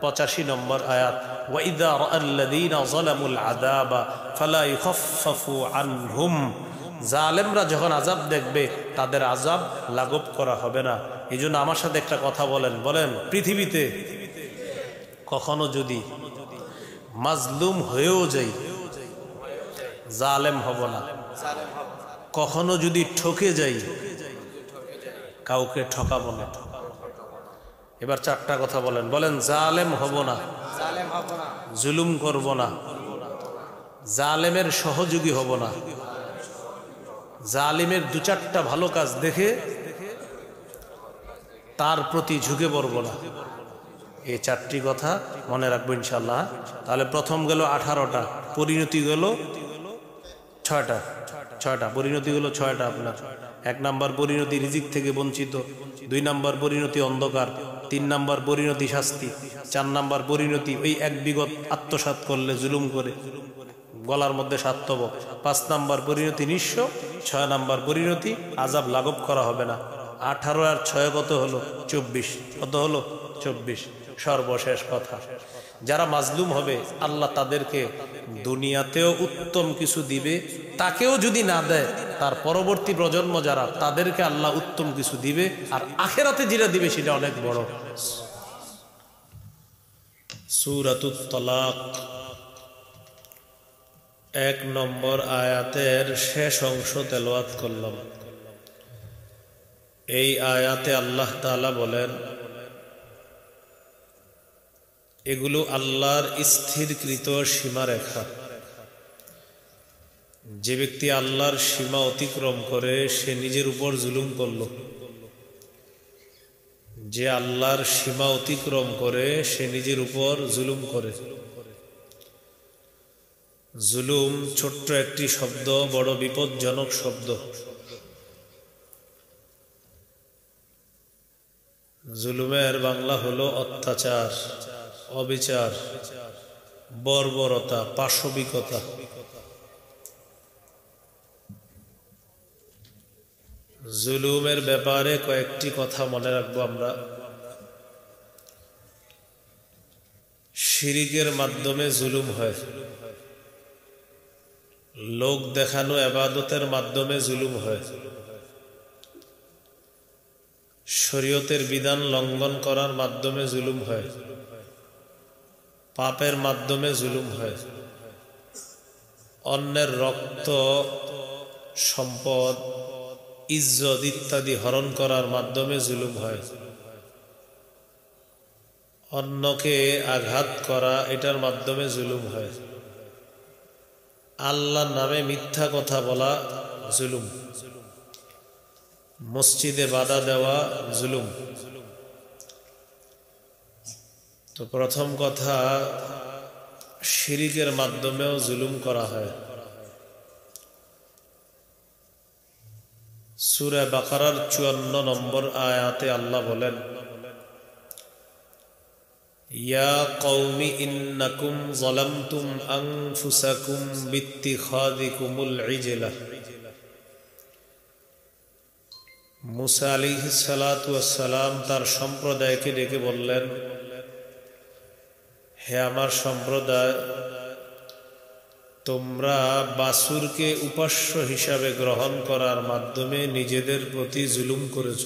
85 নম্বর আয়াত, ওয়া ইযা রাআল্লাযীনা যালামুল আযাবা ফালা ইউখাফফাফু আনহুম, জালেমরা যখন আযাব দেখবে তাদের আযাব লাঘব করা হবে না। এইজন্য আমার সাথে একটা কথা বলেন, পৃথিবীতে কখনো যদি মাজলুম হয়েও যাই, জালেম হব না। কখনো যদি ঠকে যাই, কাউকে ঠকাবো না। এবার 4টা কথা বলেন, জালেম হব না, জুলুম করব না, জালেমের সহযোগী হব না, জালিমের 2-4টা ভালো কাজ দেখে তার প্রতি ঝুঁকে পড়ব না। এই 4টি কথা মনে রাখবো ইনশাআল্লাহ। তাহলে প্রথম গেল 18টা, পরিণতি গেল 6টা, পরিণতি গেল 6টা আপনার। 1 নাম্বার পরিণতি রিজিক থেকে বঞ্চিত, 2 নাম্বার পরিণতি অন্ধকার, 3 নাম্বার পরিণতি শাস্তি, 4 নাম্বার পরিণতি ওই এক বিগত আত্মসাৎ করলে, জুলুম করে গলার মধ্যে সাত্তব, 5 নাম্বার পরিণতি নিঃস্ব, 6 নাম্বার পরিণতি আযাব লাঘব করা হবে না। 18 আর 6 কত হলো? 24। কত হলো? 24। সর্বশেষ কথা, যারা মাজলুম হবে আল্লাহ তাদেরকে দুনিয়াতেও উত্তম কিছু দিবে, তাকেও যদি না দেয় তার পরবর্তী প্রজন্ম যারা, তাদেরকে আল্লাহ উত্তম কিছু দিবে, আর আখিরাতে যেটা দিবে সেটা অনেক বড়। সূরাতুত তালাক 1 নম্বর আয়াতের শেষ অংশ তেলাওয়াত করলাম। এই আয়াতে আল্লাহ তাআলা বলেন, এগুলো আল্লাহর স্থিরকৃত সীমারেখা। যে ব্যক্তি আল্লাহর সীমা অতিক্রম করে সে নিজের উপর জুলুম করল। যে আল্লাহর সীমা অতিক্রম করে সে নিজের উপর জুলুম করে। জুলুম ছোট্ট একটি শব্দ, বড় বিপজ্জনক শব্দ। জুলুমের বাংলা হলো অত্যাচার, অবিচার, বর্বরতা, পাশবিকতা। জুলুমের ব্যাপারে কয়েকটি কথা মনে রাখবো আমরা। শিরিকের মাধ্যমে জুলুম হয়, লোক দেখানো ইবাদতের মাধ্যমে জুলুম হয়, শরীয়তের বিধান লঙ্ঘন করার মাধ্যমে জুলুম হয়, পাপের মাধ্যমে জুলুম হয়, অন্যের রক্ত, সম্পদ, ইজ্জত ইত্যাদি হরণ করার মাধ্যমে জুলুম হয়, অন্যকে আঘাত করা এটার মাধ্যমে জুলুম হয়, আল্লাহর নামে মিথ্যা কথা বলা জুলুম, মসজিদে বাধা দেওয়া জুলুম। তো প্রথম কথা, শিরিকের মাধ্যমেও জুলুম করা হয়। সূরা বাকারার 54 নম্বর আয়াতে আল্লাহ বলেন, ইয়া কওমি ইন্নাকুম যালামতুম আনফুসাকুম বিত্তিখাযিকুমুল ইজলা। মুসা আলাইহিস সালাতু ওয়াস সালাম তার সম্প্রদায়কে ডেকে বললেন, হে আমার সম্প্রদায়, তোমরা বাছুরকে উপাস্য হিসাবে গ্রহণ করার মাধ্যমে নিজেদের প্রতি জুলুম করেছ।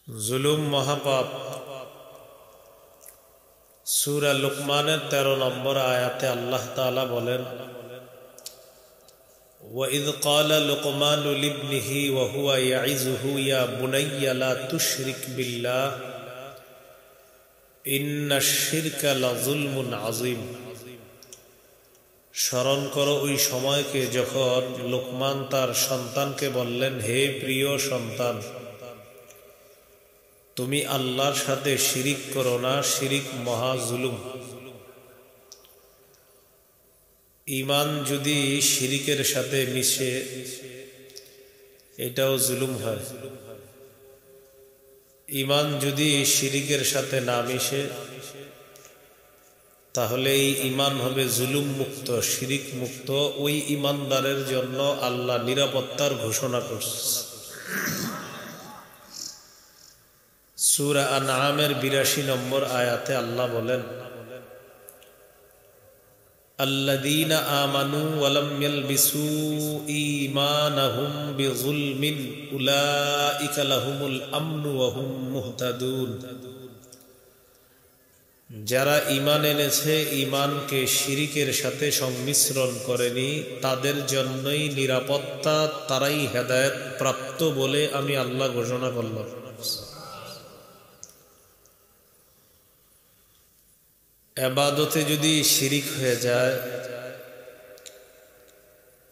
জুলুম মহাপাপ। সূরা লুকমানের 13 নম্বর আয়াতে আল্লাহ তাআলা বলেন, وَإِذْ قَالَ لُقْمَانُ لِابْنِهِ وَهُوَ يَعِظُهُ يَا بُنَيَّ لَا تُشْرِكْ بِاللَّهِ إِنَّ الشِّرْكَ لَظُلْمٌ عَظِيمٌ। স্মরণ করো ওই সময়কে যখন লোকমান তার সন্তানকে বললেন, হে প্রিয় সন্তান, তুমি আল্লাহর সাথে শিরিক করো না, শিরিক মহা জুলুম। ঈমান যদি শিরিকের সাথে মিশে এটাও জুলুম হয়। ঈমান যদি শিরিকের সাথে না মিশে তাহলে এই ঈমান হবে জুলুম মুক্ত, শিরিক মুক্ত। ওই ঈমানদারের জন্য আল্লাহ নিরাপত্তার ঘোষণা করছে। সূরা আনআমের ৮২ নম্বর আয়াতে আল্লাহ বলেন, আল্লাযীনা আমানু ওয়া লাম ইয়ালবিসু ঈমানাহুম বিযুলমিন উলাইকা লাহুমুল আমনু ওয়া হুম মুহতাদুন। যারা ঈমান এনেছে, ঈমানকে শিরিকের সাথে সংমিশ্রণ করেনি, তাদের জন্যই নিরাপত্তা, তারাই হেদায়েত প্রাপ্ত বলে আমি আল্লাহ ঘোষণা করলাম। ইবাদতে যদি শিরিক হয়ে যায়,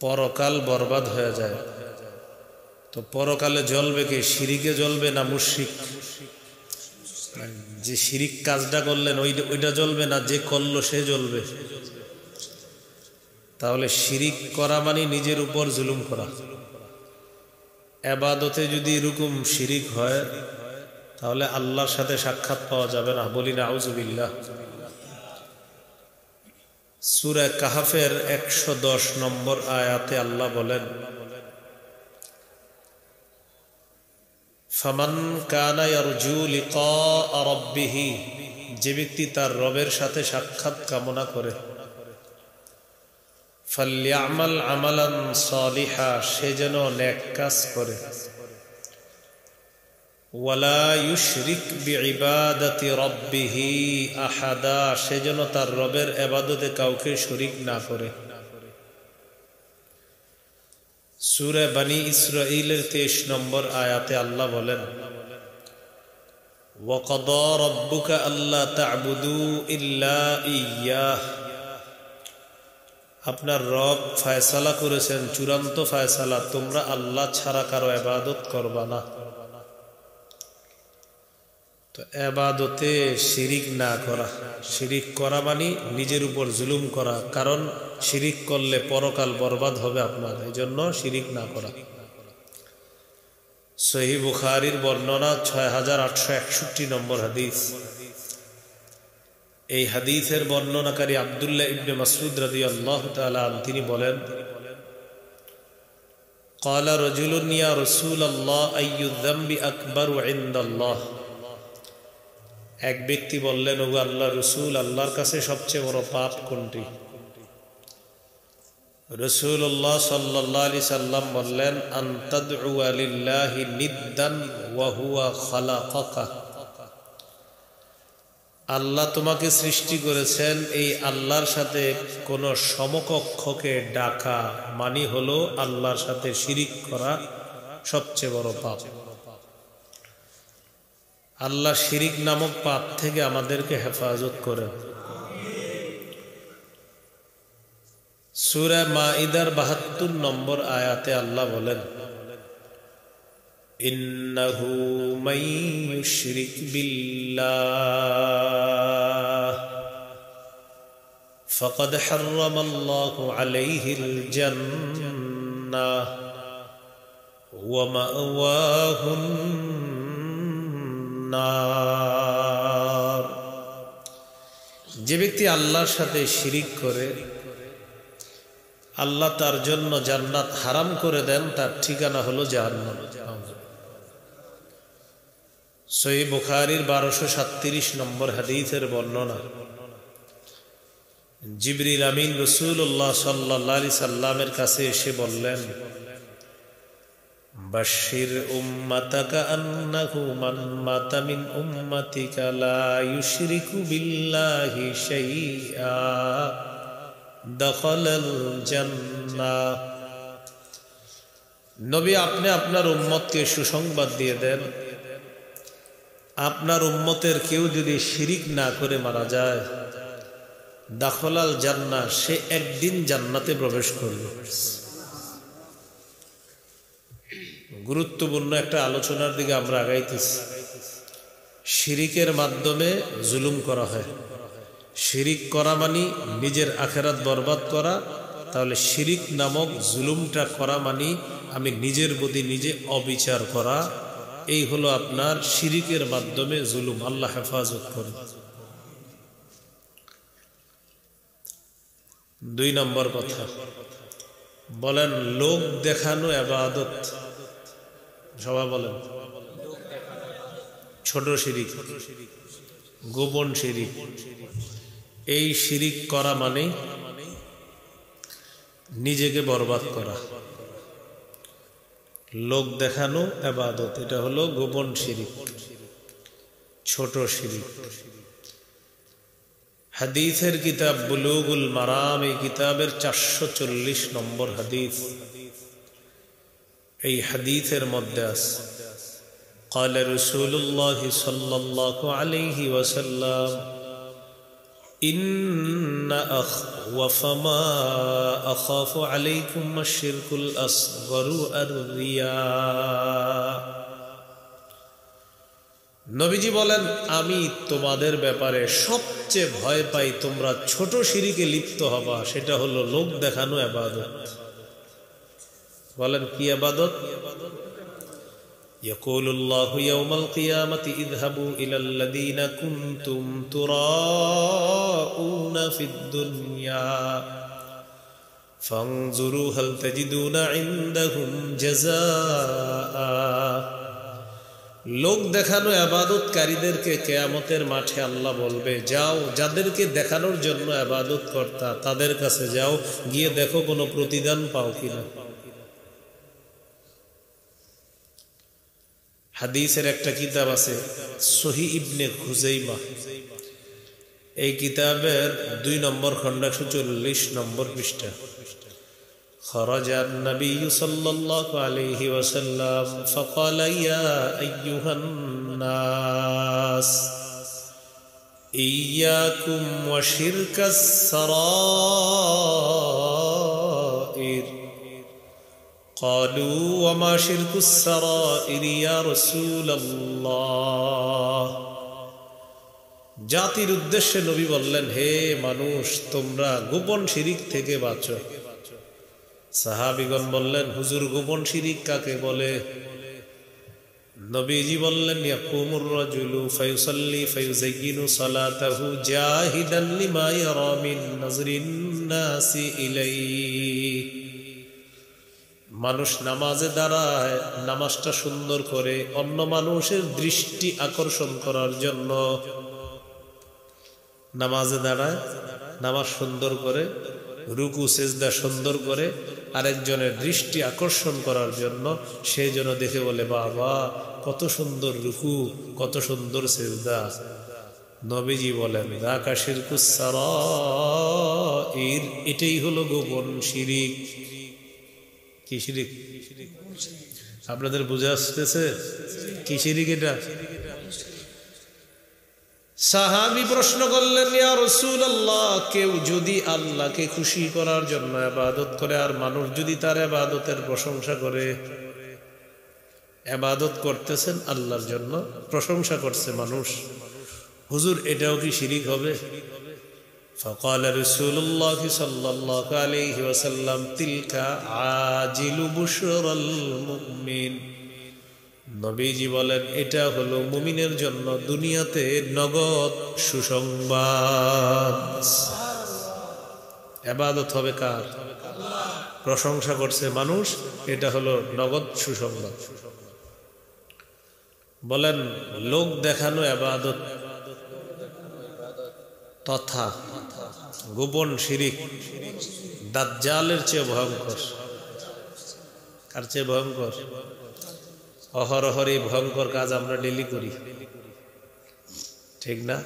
পরকাল বরবাদ হয়ে যায়। তো পরকালে জ্বলবে কে? শিরিকে জ্বলবে না মুশরিক? যে শিরিক কাজটা করলেন ওইটা জ্বলবে না যে করলো সে জ্বলবে? তাহলে শিরিক করা মানে নিজের উপর জুলুম করা। ইবাদতে যদি এরকম শিরিক হয় তাহলে আল্লাহর সাথে সাক্ষাৎ পাওয়া যাবে না। বলি না আউযুবিল্লাহ। সূরা কাহফের ১১০ নম্বর আয়াতে আল্লাহ বলেন, ফামান কানা ইয়ারজু লিকা রাব্বিহ, যে ব্যক্তি তার রবের সাথে সাক্ষাৎ কামনা করে, ফালইয়ামাল আমালান সালিহা, সে যেন নেক কাজ করে, ওয়ালা ইউশরিক বিইবাদাতি রাব্বিহ আহাদা, সে যেন তার রবের ইবাদতে কাউকে শরীক না করে। সূরা বনী ইসরাঈলের ২৩ নম্বর আয়াতে আল্লাহ বলেন, ওয়া কাদা রাব্বুকা আল্লা তা'বুদু ইল্লা ইয়্যাহ, আপনার রব ফয়সালা করেছেন, চূড়ান্ত ফয়সালা, তোমরা আল্লাহ ছাড়া কারো ইবাদত করবা না। তো ইবাদতে শিরিক না করা, শিরিক করা মানে নিজের উপর জুলুম করা, কারণ শিরিক করলে পরকাল বরবাদ হবে আপনার, এই জন্য শিরিক না করা। সহিহ বুখারীর বর্ণনা ৬৮৬১ নম্বর হাদিস। এই হাদিসের বর্ণনাকারী আব্দুল্লাহ ইবনে মাসউদ রাদিয়াল্লাহু তাআলা আনহু, তিনি বলেন, ক্বালা রাজুলুন ইয়া রাসূলাল্লাহ আইয়ুয যামবি আকবারু ইনদাল্লাহ, এক ব্যক্তি বললেন, ওগো আল্লাহর রাসূল, আল্লাহর কাছে সবচেয়ে বড় পাপ কোনটি? রাসূলুল্লাহ সাল্লাল্লাহু আলাইহি সাল্লাম বললেন, আন তাদউ লিল্লাহি নিদ্দান ওয়া হুয়া খালাকাকা, আল্লাহ তোমাকে সৃষ্টি করেছেন, এই আল্লাহর সাথে কোন সমকক্ষকে ডাকা মানে হলো আল্লাহর সাথে শিরিক করা সবচেয়ে বড় পাপ। আল্লাহ শিরিক নামক পাপ থেকে আমাদেরকে হেফাজত করেন। সূরা মাঈদার ৭২ নম্বর আয়াতে আল্লাহ বলেন, ইন্নাহু মান ইউশরিক বিল্লাহ ফাকাদ হাররামাল্লাহু আলাইহিল জান্নাহ ওয়া মাওয়াহুন নার, যে ব্যক্তি আল্লাহর সাথে শিরিক করে আল্লাহ তার জন্য জান্নাত হারাম করে দেন, তার ঠিকানা হলো জাহান্নাম। সহিহ বুখারীর ১২৩৭ নম্বর হাদিসের বর্ণনা, জিবরিল আমিন রাসূলুল্লাহ সাল্লাল্লাহু আলাইহি সাল্লামের কাছে এসে বললেন, বাশশির উম্মাতাকা আন্নাহু মান মাতা মিন উম্মাতিকা লা ইউশরিকু বিল্লাহি শাইআ দাখালাল জান্নাহ, নবী আপনি আপনার উম্মতকে সুসংবাদ দিয়ে দেন, আপনার উম্মতের কেউ যদি শিরিক না করে মারা যায়, দাখালাল জান্নাহ, সে একদিন জান্নাতে প্রবেশ করবে। গুরুত্বপূর্ণ একটা আলোচনার দিকে আমরা আগাইতেছি। শিরিকের মাধ্যমে জুলুম করা হয়। শিরিক করা মানে নিজের আখেরাত বরবাদ করা, তাহলে শিরিক নামক জুলুমটা করা মানে আমি নিজের প্রতি নিজে অবিচার করা, এই হলো আপনার শিরিকের মাধ্যমে জুলুম। আল্লাহ হেফাজত করে। ২ নম্বর কথা বলেন, লোক দেখানো ইবাদত। সবাই বলেন, ছোট শিরিক, গোপন শিরিক। এই শিরিক করা মানে নিজেকে বরবাদ করা, লোক দেখানো ইবাদত, এটা হলো গোপন শিরিক, ছোট শিরিক। হাদিসের কিতাব বুলুগুল মারাম, এই কিতাবের 440 নম্বর হাদিস। এই হাদিসের মধ্যে আছে قال رسول الله صلى الله عليه وسلم إن أخوف ما أخاف عليكم الشرك الأصغر الرياء। নবীজি বলেন, আমি তোমাদের ব্যাপারে সবচেয়ে ভয় পাই তোমরা ছোট শিরিকে লিপ্ত হবা, সেটা হলো লোক দেখানো ইবাদত। বলেন কি ইবাদত? يقول الله يوم القيامة اذهبوا إلى الذين كنتم تراءون في الدنيا فانظروا هل تجدون عندهم جزاء। লোক দেখানো ইবাদতকারীদেরকে কিয়ামতের মাঠে আল্লাহ বলবে, যাও যাদেরকে দেখানোর জন্য ইবাদত করতা তাদের কাছে যাও, গিয়ে দেখো কোনো প্রতিদান পাও কিনা। হাদিসের একটা কিতাব আছে সহিহ ইবনে খুজাইমা, এই কিতাবের 2 নম্বর খণ্ড 140 নম্বর পৃষ্ঠা। خرج النبي صلى الله عليه وسلم فقال يا أيها الناس إياكم وشرك السرائر قالوا وما شرك السرائر يا رسول الله। জাতির উদ্দেশ্যে নবী বললেন, হে মানুষ, তোমরা গোপন শিরিক থেকে বাঁচো। সাহাবীগণ বললেন, হুজুর গোপন শিরিক কাকে বলে? নবীজি বললেন, ইয়াকুমুর রাজুলু ফায়ুসাল্লি ফায়ুযায়্যিনু সালাতাহু জাহিদান লিমা ইয়ারা মিন নাজরিন নাসি ইলাইহি। মানুষ নামাজে দাঁড়ায়, নামাজটা সুন্দর করে অন্য মানুষের দৃষ্টি আকর্ষণ করার জন্য নামাজে দাঁড়ায়, নামাজ সুন্দর করে, রুকু সেজদা সুন্দর করে আরেকজনের দৃষ্টি আকর্ষণ করার জন্য, সেই জন্য দেখে বলে, বাবা কত সুন্দর রুকু, কত সুন্দর সেজদা। নবীজি বলেন, যাকা শিরকুস সারাইর, এটাই হলো গোপন শিরিক। কি শিরিক? আপনাদের বুঝে আসতেছে কি শিরিক এটা? সাহাবী প্রশ্ন করলেন, ইয়া রাসূলুল্লাহ, কেউ যদি আল্লাহকে খুশি করার জন্য ইবাদত করে আর মানুষ যদি তার ইবাদতের প্রশংসা করে, ইবাদত করতেছেন আল্লাহর জন্য, প্রশংসা করছে মানুষ, হুজুর এটাও কি শিরিক হবে? فقال رسول الله صلى الله عليه وسلم تلك عاجل بشرى المؤمن। নবীজি বলেন, এটা হলো মুমিনের জন্য দুনিয়াতে নগদ সুসংবাদ। ইবাদত হবে কার? প্রশংসা করছে মানুষ, এটা হলো নগদ সুসংবাদ। বলেন, লোক দেখানো ইবাদত তথা গোপন শিরিক দাজ্জালের চেয়ে ভয়ঙ্কর। কার চেয়ে ভয়ঙ্কর? অহরহর এই ভয়ঙ্কর কাজ আমরা ডেলি করি, ঠিক না?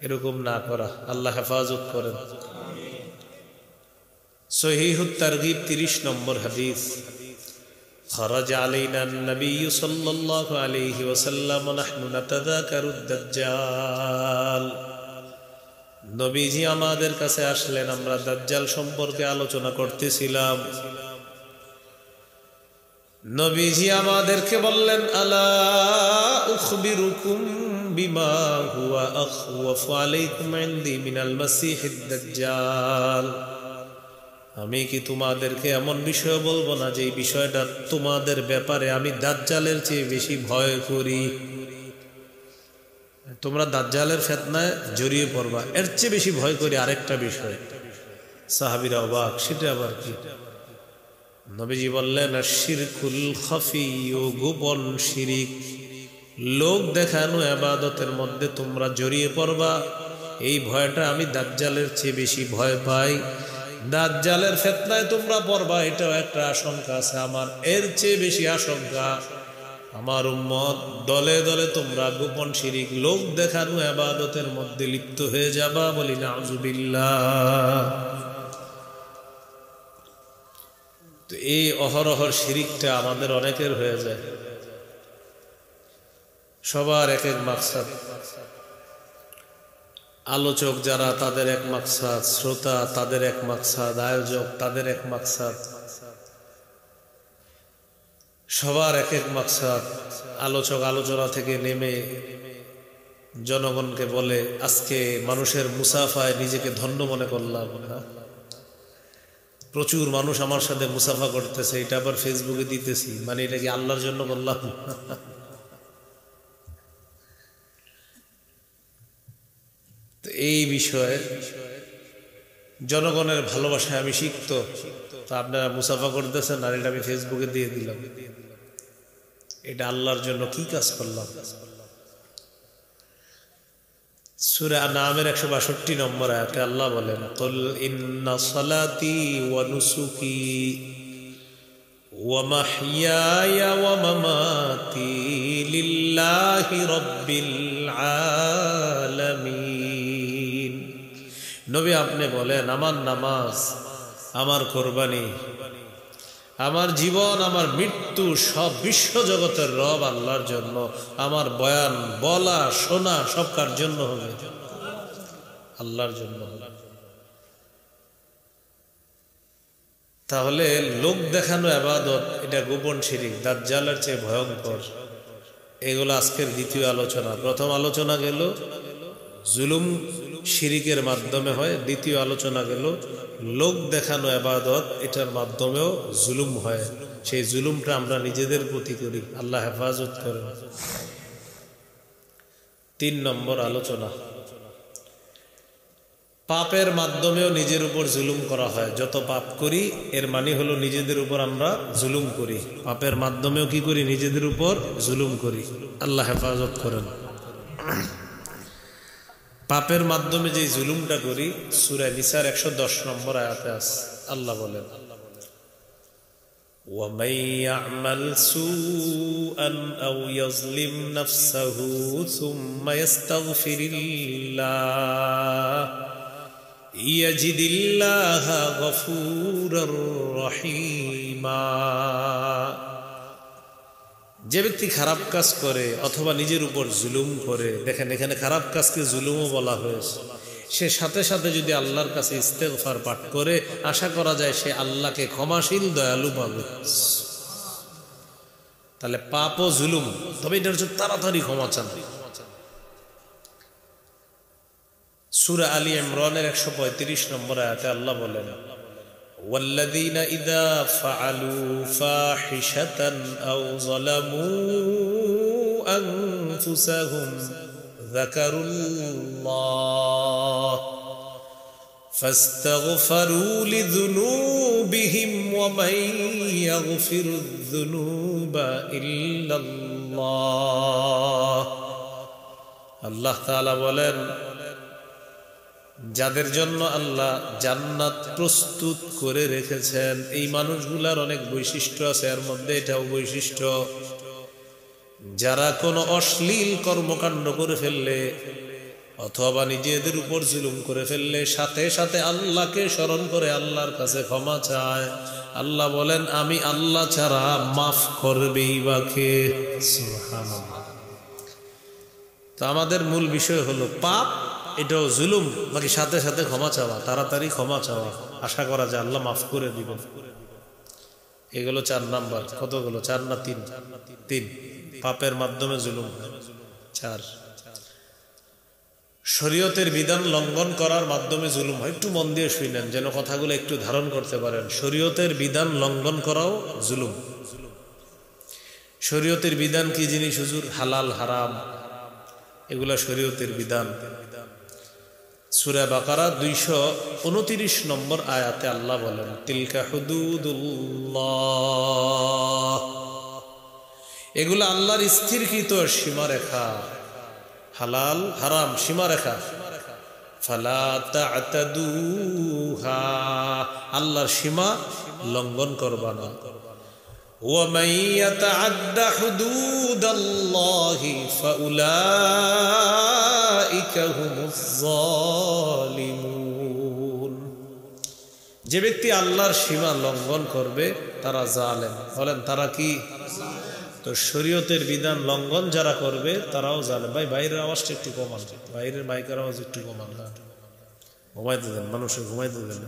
এরকম না করা, আল্লাহ হেফাজত করেন। সহিহুত তারগীব 30 নম্বর হাদিস। خرج علينا النبي صلى الله عليه وسلم ونحن نتذاكر الدجال। নবীজি আমাদের কাছে আসলেন, আমরা দাজ্জাল সম্পর্কে আলোচনা করতেছিলাম। নবীজি আমাদেরকে বললেন, আলা উখবিরুকুম বিমা হুয়া আখওয়াফু আলাইকুম ইনদি মিনাল মাসিহিদ দাজ্জাল। আমি কি তোমাদেরকে এমন বিষয় বলবো না যে এই বিষয়টা তোমাদের ব্যাপারে আমি দাজ্জালের চেয়ে বেশি ভয় করি? তোমরা দাজ্জালের ফিতনায় জড়িয়ে পড়বা, এর চেয়ে বেশি ভয় করি আরেকটা বিষয়। সাহাবীরা অবাক, সেটা আবার কি? নবীজি বললেন, শিরকুল খাফি, ও গোপন শিরিক। লোক দেখানো ইবাদতের মধ্যে তোমরা জড়িয়ে পড়বা, এই ভয়টা আমি দাজ্জালের চেয়ে বেশি ভয় পাই। দাজ্জালের ফিতনায় তোমরা পড়বা, এটাও একটা আশঙ্কা আছে আমার। এর চেয়ে বেশি আশঙ্কা আমার উম্মত দলে দলে তোমরা গোপন শিরিক, লোক দেখানো ইবাদতের মধ্যে লিপ্ত হয়ে যাবা। বলি নাউযুবিল্লাহ। তো এই অহরহর শিরিকটা আমাদের অনেকের হয়ে যায়। সবার এক এক মাকসাদ। আলোচক যারা, তাদের এক মাকসাদ, শ্রোতা তাদের এক মাকসাদ, আয়োজক তাদের এক মাকসাদ, সবার এক এক মাকসাদ। আলোচক আলোচনা থেকে নেমে জনগণকে বলে, আজকে মানুষের মুসাফায় নিজেকে ধন্য মনে করলাম, প্রচুর মানুষ আমার সাথে মুসাফা করতেছে, এটা আবার ফেসবুকে দিতেছি, মানে এটা কি আল্লাহর জন্য করলাম? তো এই বিষয়ে জনগণের ভালোবাসায় আমি শিখত, তা আপনারা মুসাফা করতেছেন আর এটা আমি ফেসবুকে দিয়ে দিলাম, এটা আল্লাহর জন্য কি কাজ করলাম? সূরা আনআমের 162 নম্বর আয়াতে আল্লাহ বলেন, কুল ইন্না সালাতি ওয়া নুসুকি ওয়া মাহইয়ায়া ওয়া মামাতি লিল্লাহি রাব্বিল আলামিন। নবী আপনি বলেন, আমার নামাজ, আমার কোরবানি, আমার জীবন, আমার মৃত্যু সব বিশ্ব জগতের রব আল্লাহর জন্য। আমার বয়ান, বলা, শোনা সব কার জন্য হবে? আল্লাহর জন্য। তাহলে লোক দেখানো ইবাদত, এটা গোপন শিরিক, দাজ্জালের চেয়ে ভয়ঙ্কর। এগুলো আজকের দ্বিতীয় আলোচনা। প্রথম আলোচনা গেল জুলুম শিরিকের মাধ্যমে হয়, দ্বিতীয় আলোচনা গেল লোক দেখানো ইবাদত, এটার মাধ্যমেও জুলুম হয়। সেই জুলুমটা আমরা নিজেদের প্রতি করি, আল্লাহ হেফাজত করেন। 3 নম্বর আলোচনা, পাপের মাধ্যমেও নিজের উপর জুলুম করা হয়। যত পাপ করি এর মানে হলো নিজেদের উপর আমরা জুলুম করি। পাপের মাধ্যমেও কি করি? নিজেদের উপর জুলুম করি। আল্লাহ হেফাজত করেন। পাপের মাধ্যমে যে জুলুমটা করি, সূরা নিসার 110 নম্বর আয়াতে আছে, আল্লাহ বলেন, وَمَن يَعْمَلْ سُوءًا أَوْ يَظْلِمْ نَفْسَهُ ثُمَّ يَسْتَغْفِرِ اللَّهَ يَجِدِ اللَّهَ غَفُورًا رَحِيمًا। যে ব্যক্তি খারাপ কাজ করে অথবা নিজের উপর জুলুম করে, দেখেন এখানে খারাপ কাজকে জুলুমও বলা হয়েছে, সে সাথে সাথে যদি আল্লাহর কাছে ইস্তেগফার পাঠ করে, আশা করা যায় সে আল্লাহকে ক্ষমাশীল, দয়ালু পাবে। তাহলে পাপ ও জুলুম, তবে এটার জন্য তাড়াতাড়ি ক্ষমা চান। সূরা আলী ইমরানের 135 নম্বর আয়াতে আল্লাহ বলেন, والذين إذا فعلوا فاحشة أو ظلموا أنفسهم ذكروا الله فاستغفروا لذنوبهم ومن يغفر الذنوب إلا الله। আল্লাহ তাআলা বলেন, যাদের জন্য আল্লাহ জান্নাত প্রস্তুত করে রেখেছেন, এই মানুষগুলার অনেক বৈশিষ্ট্য আছে, এর মধ্যে এটাও বৈশিষ্ট্য, যারা কোনো অশ্লীল কর্মকাণ্ড করে ফেললে অথবা নিজেদের উপর জুলুম করে ফেললে সাথে সাথে আল্লাহকে স্মরণ করে আল্লাহর কাছে ক্ষমা চায়, আল্লাহ বলেন আমি আল্লাহ ছাড়া মাফ করবেই বা কে? সুবহানাল্লাহ। তো আমাদের মূল বিষয় হলো পাপ, এটাও জুলুম, বাকি সাথে সাথে ক্ষমা চাওয়া, তাড়াতাড়ি ক্ষমা চাওয়া, আশা করা যায় আল্লাহ মাফ করে দিবেন। এগুলো 4 নাম্বার। কতগুলো? 4 না 3? 3। পাপের মাধ্যমে জুলুম 4। শরীয়তের বিধান লঙ্ঘন করার মাধ্যমে জুলুম হয়। একটু মন দিয়ে শুনেন যেন কথাগুলো একটু ধারণ করতে পারেন। শরীয়তের বিধান লঙ্ঘন করাও জুলুম। শরীয়তের বিধান কি জিনিস হুজুর? হালাল হারাম এগুলা শরীয়তের বিধান। সূরা বাকারা 229 নম্বর আয়াতে আল্লাহ বলেন, তিলকা হুদুদুল্লাহ, এগুলো আল্লাহর স্থিরকৃত সীমারেখা, হালাল হারাম সীমারেখা। ফালা তা'তাদুহা, আল্লাহর সীমা লঙ্ঘন করবা না। ওয়া মান ইয়াতা'আদ্দা হুদুদাল্লাহি ফাউলাইকা হুমুজ যালিমুন, যে ব্যক্তি আল্লাহর সীমা লঙ্ঘন করবে তারা জালেম। বলেন তারা কি? তো শরীয়তের বিধান লঙ্ঘন যারা করবে তারাও জালেম। ভাই বাইরের আওয়াজটা একটু কমান, বাইরের মাইকের আওয়াজ একটু কমান, ঘুমাইতে দেন, মানুষের ঘুমাইতে দেন।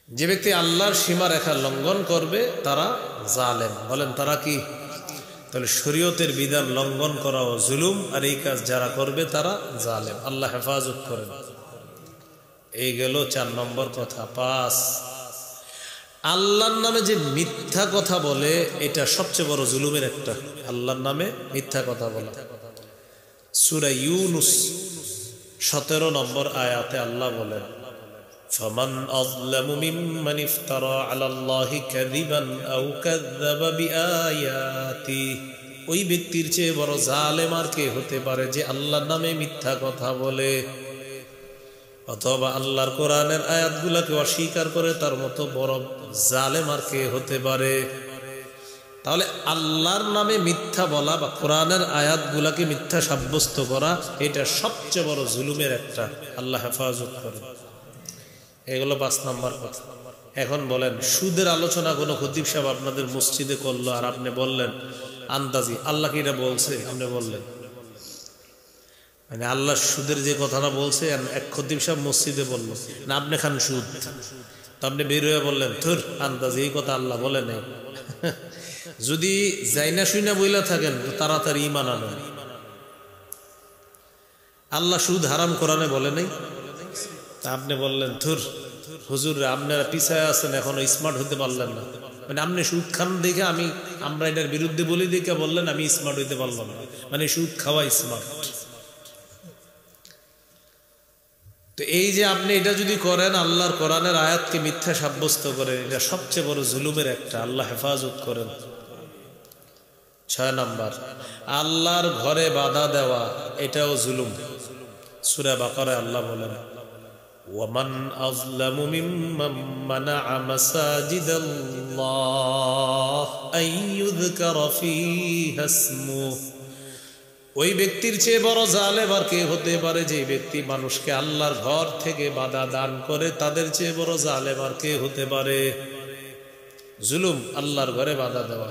যে ব্যক্তি আল্লাহর সীমারেখা লঙ্ঘন করবে তারা জালেম। বলেন তারা কি? তাহলে শরীয়তের বিধান লঙ্ঘন করাও জুলুম, আর এই কাজ যারা করবে তারা জালেম। আল্লাহ হেফাজত করেন। এই গেল 4 নম্বর কথা। 5, আল্লাহর নামে যে মিথ্যা কথা বলে এটা সবচেয়ে বড় জুলুমের একটা। আল্লাহর নামে মিথ্যা কথা বলা। সূরা ইউনুস 17 নম্বর আয়াতে আল্লাহ বলেন, ফামান আযলামু মিম্মান ইফতারা আলাল্লাহি কাযিবান আও কাযযাবা বিআয়াতি, ওই ব্যক্তির চেয়ে বড় জালেম আর কে হতে পারে যে আল্লাহর নামে মিথ্যা কথা বলে অথবা আল্লাহর কোরআনের আয়াতগুলোকে অস্বীকার করে, তার মতো বড় জালেম আর কে হতে পারে। তাহলে আল্লাহর নামে মিথ্যা বলা বা কোরআনের আয়াতগুলোকে মিথ্যা সাব্যস্ত করা এটা সবচেয়ে বড় জুলুমের একটা। আল্লাহ হেফাজত করে। এগুলো 5 নম্বর কথা। এখন বলেন, সুদের আলোচনা কোনো খতিব সাহেব আপনাদের মসজিদে করলো আর আপনি বললেন আন্দাজি আল্লাহ কি এটা বলছে, আপনি বললেন মানে আল্লাহ সুদের যে কথাটা বলছে এক খতিব সাহেব মসজিদে বললো না, আপনি খান সুদ, তো আপনি বের হয়ে বললেন ধুর আন্দাজি এই কথা আল্লাহ বলে নাই। যদি যাইনা শুইনা বইলা থাকেন তো তাড়াতাড়ি ঈমান আনেন। আল্লাহ সুদ হারাম কোরআনে বলে নাই, তা আপনি বললেন ধুর হুজুর আপনারা পিছায় আছেন এখনো স্মার্ট হতে পারলেন না, মানে আপনি সুদ খান দেখে আমরা এটার বিরুদ্ধে বলি দেখে বললেন আমি স্মার্ট হইতে পারলাম না, মানে সুদ খাওয়া স্মার্ট। তো এই যে আপনি এটা যদি করেন আল্লাহর কোরআনের আয়াতকে মিথ্যা সাব্যস্ত করেন, এটা সবচেয়ে বড় জুলুমের একটা। আল্লাহ হেফাজত করেন। 6 নম্বর, আল্লাহর ঘরে বাধা দেওয়া এটাও জুলুম। সূরা বাকারায় আল্লাহ বলেন, ওয়ামান আযলামু মিম্মান মানাআ মাসাজিদাল্লাহ আইয়ুযকারা ফীহা ইসমুহু, ওই ব্যক্তির চেয়ে বড় জালেম আর কে হতে পারে যে ব্যক্তি মানুষকে আল্লাহর ঘর থেকে বাধা দান করে, তাদের চেয়ে বড় জালেম আর কে হতে পারে। জুলুম আল্লাহর ঘরে বাধা দেওয়া।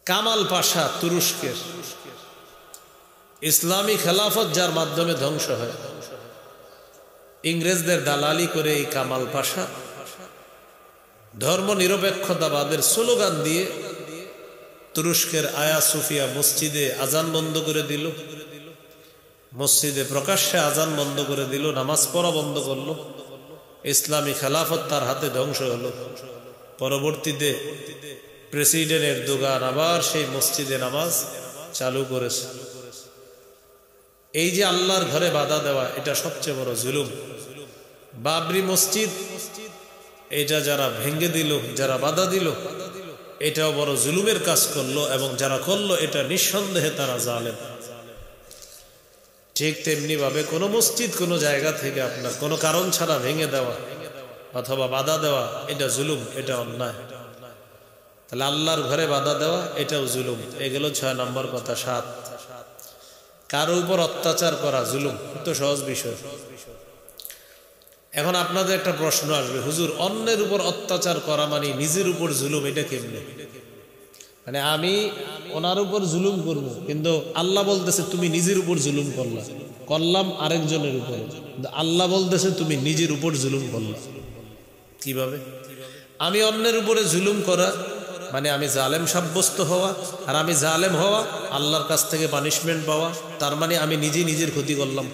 কামাল পাশা তুরস্কের ইসলামী খেলাফত যার মাধ্যমে ধ্বংস হয়, ইংরেজদের দালালি করে এই কামাল পাশা ধর্ম নিরপেক্ষতাবাদের স্লোগান দিয়ে তুরস্কের আয়া সোফিয়া মসজিদে আজান বন্ধ করে দিল, মসজিদে প্রকাশ্যে আজান বন্ধ করে দিল, নামাজ পড়া বন্ধ করলো। ইসলামী খেলাফত তার হাতে ধ্বংস হলো। পরবর্তীতে প্রেসিডেন্ট এরদোগান আবার সেই মসজিদে নামাজ চালু করেছে। এই যে আল্লাহর ঘরে বাধা দেওয়া এটা সবচেয়ে বড় জুলুম। বাবরি মসজিদ এটা যারা ভেঙে দিল, যারা বাধা দিল, এটাও বড় জুলুমের কাজ করলো, এবং যারা করলো এটা নিঃসন্দেহে তারা জালেম। ঠিক তেমনি ভাবে কোনো মসজিদ কোনো জায়গা থেকে আপনার কোনো কারণ ছাড়া ভেঙে দেওয়া অথবা বাধা দেওয়া এটা জুলুম, এটা অন্যায়। তাহলে আল্লাহর ঘরে বাধা দেওয়া এটাও জুলুম। এগুলো 6 নম্বর কথা। 7, কারো উপর অত্যাচার করা জুলুম। তো সহজ বিষয়। এখন আপনাদের একটা প্রশ্ন আসবে, হুজুর অন্যের উপর অত্যাচার করা মানে নিজের উপর জুলুম, এটা কেমনে? মানে আমি ওনার উপর জুলুম করবো, কিন্তু আল্লাহ বলতেছে তুমি নিজের উপর জুলুম করলাম আরেকজনের উপর, আল্লাহ বলতেছে তুমি নিজের উপর জুলুম করলাম। কিভাবে? আমি অন্যের উপরে জুলুম করা মানে আমি জালেম সাব্যস্ত হওয়া, আর আমি জালেম হওয়া আল্লাহর কাছ থেকে পানিশমেন্ট পাওয়া, তার মানে আমি নিজের ক্ষতি করলাম।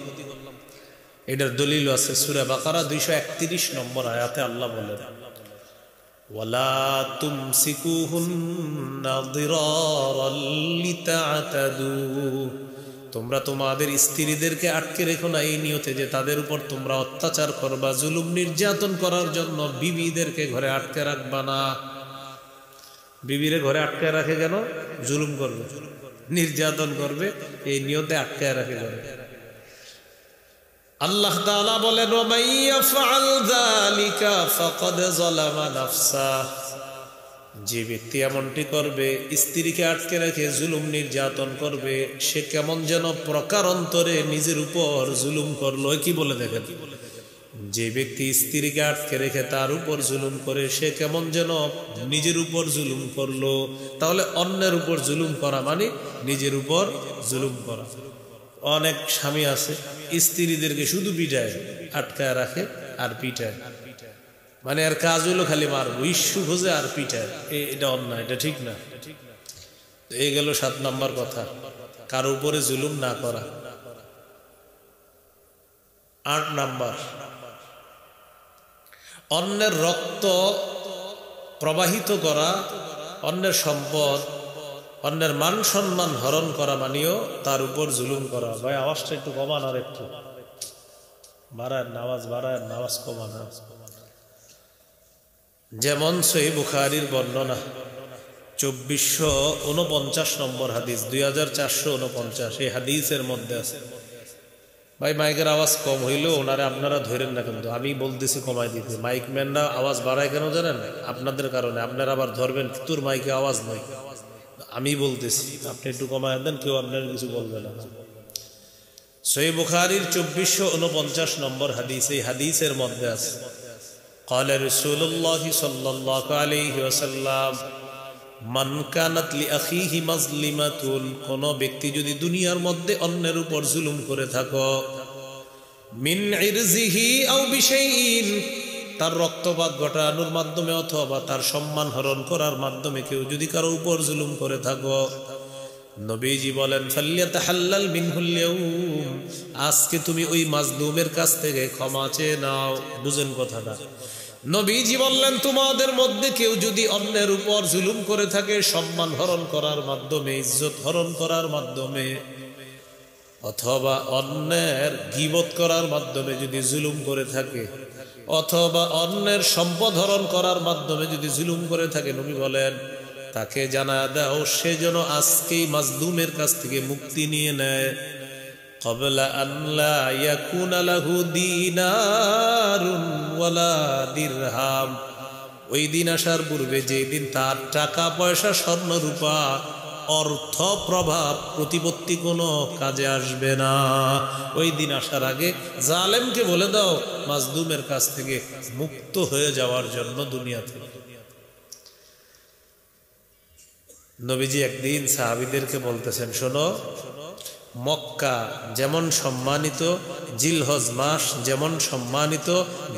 এটার দলিল আছে সূরা বাকারা 231 নম্বর আয়াতে আল্লাহ বলেন, ওয়ালা তুমসিকুহুন্না দিরারাল লিতা'তাদু, তোমরা তোমাদের স্ত্রীদেরকে আটকে রেখো না এই নিয়তে যে তাদের উপর তোমরা অত্যাচার করবা, জুলুম নির্যাতন করার জন্য বিবিদেরকে ঘরে আটকে রাখবা না। বিবিরে ঘরে আটকায় রাখে কেন? জুলুম করবে, নির্যাতন করবে, এই নিয়তে আটকায় রাখে ঘরে। আল্লাহ তাআলা বলেন ওয়া মান ইয়াফআল যালিকা ফাকাদ যালামা নাফসাহ, যে ব্যক্তি এমনটি করবে, স্ত্রীকে আটকে রেখে জুলুম নির্যাতন করবে, সে কেমন যেন প্রকারান্তরে নিজের উপর জুলুম করলো। কি বলে দেখেন, যে ব্যক্তি স্ত্রীকে আটকে রেখে তার উপর জুলুম করে, সে কেমন যেন নিজের উপর জুলুম করলো। তাহলে অন্যের উপর জুলুম করা মানে নিজের উপর জুলুম করা। অনেক স্বামী আছে স্ত্রীদেরকে শুধু পিটায়, আটকায় রাখে আর পিটায়, মানে আর কাজ হলো খালি মারবো, ইস্যু খোঁজে আর পিটায়। এটা অন্যায়, এটা ঠিক না। এই গেল 7 নম্বর কথা, কারো উপরে জুলুম না করা। 8 নাম্বার, অন্যের রক্ত প্রবাহিত করা, অন্যের সম্পদ, অন্যের মান সম্মান হরণ করা মানেও তার উপর জুলুম করা। ভাই আওয়াজটা একটু কমান, আর একটু বাড়ায়, নামাজ কমান। যেমন সহিহ বুখারীর বর্ণনা 2449 নম্বর হাদিস, 2449, এই হাদিসের মধ্যে আছে। ভাই মাইকের আওয়াজ কম হইলেও ওনারে আপনারা ধরেন না, কিন্তু আমি বলতেছি কমাই দিতে। মাইক ম্যানরা আওয়াজ বাড়ায় কেন জানেন? আপনাদের কারণে। আপনারা আবার ধরবেন তোর মাইকে আওয়াজ নাই, আমি বলতেছি আপনি একটু কমায় দেন, কেউ আপনার কিছু বলবে না। সহিহ বুখারীর 2449 নম্বর হাদিস, এই হাদিসের মধ্যে আছে قال رسول الله صلى الله عليه وسلم মান কানাত লিআখিহি মাজলিমাতুন, কোন ব্যক্তি যদি দুনিয়ার মধ্যে অন্যের উপর জুলুম করে থাকো, মিন ইরজিহি আও বিশাইইন, তার রক্তপাত ঘটানোর মাধ্যমে অথবা তার সম্মান হরণ করার মাধ্যমে কেউ যদি কারো উপর জুলুম করে থাকো, নবীজি বলেন ফাল্যাতাহাল্লাল মিনহুল ইয়াউম, আজকে তুমি ওই মাজলুমের কাছ থেকে ক্ষমা চেয়ে নাও। বুঝেন কথাটা? নবীজি বললেন তোমাদের মধ্যে কেউ যদি অন্যের উপর জুলুম করে থাকে, সম্মান হরণ করার মাধ্যমে, ইজ্জত হরণ করার মাধ্যমে, অথবা অন্যের গীবত করার মাধ্যমে যদি জুলুম করে থাকে, অথবা অন্যের সম্পদ হরণ করার মাধ্যমে যদি জুলুম করে থাকে, নবী বলেন তাকে জানা দাও সে যেন আজকেই মাজলুমের কাছ থেকে মুক্তি নিয়ে নেয়। ক্বাবলা আন লা ইয়াকুনা লাহু দিনারুন ওয়ালা দিরহাম, ওই দিন আসার পূর্বে, যেই দিন তার টাকা পয়সা স্বর্ণ রূপা অর্থ প্রভাব প্রতিপত্তি কোনো কাজে আসবে না। ওই দিন আসার আগে জালেমকে বলে দাও মাজলুমের কাছ থেকে মুক্ত হয়ে যাওয়ার জন্য দুনিয়া থেকে। নবীজি একদিন সাহাবীদেরকে বলতেছেন, শোনো, মক্কা যেমন সম্মানিত, জিলহজ মাস যেমন সম্মানিত,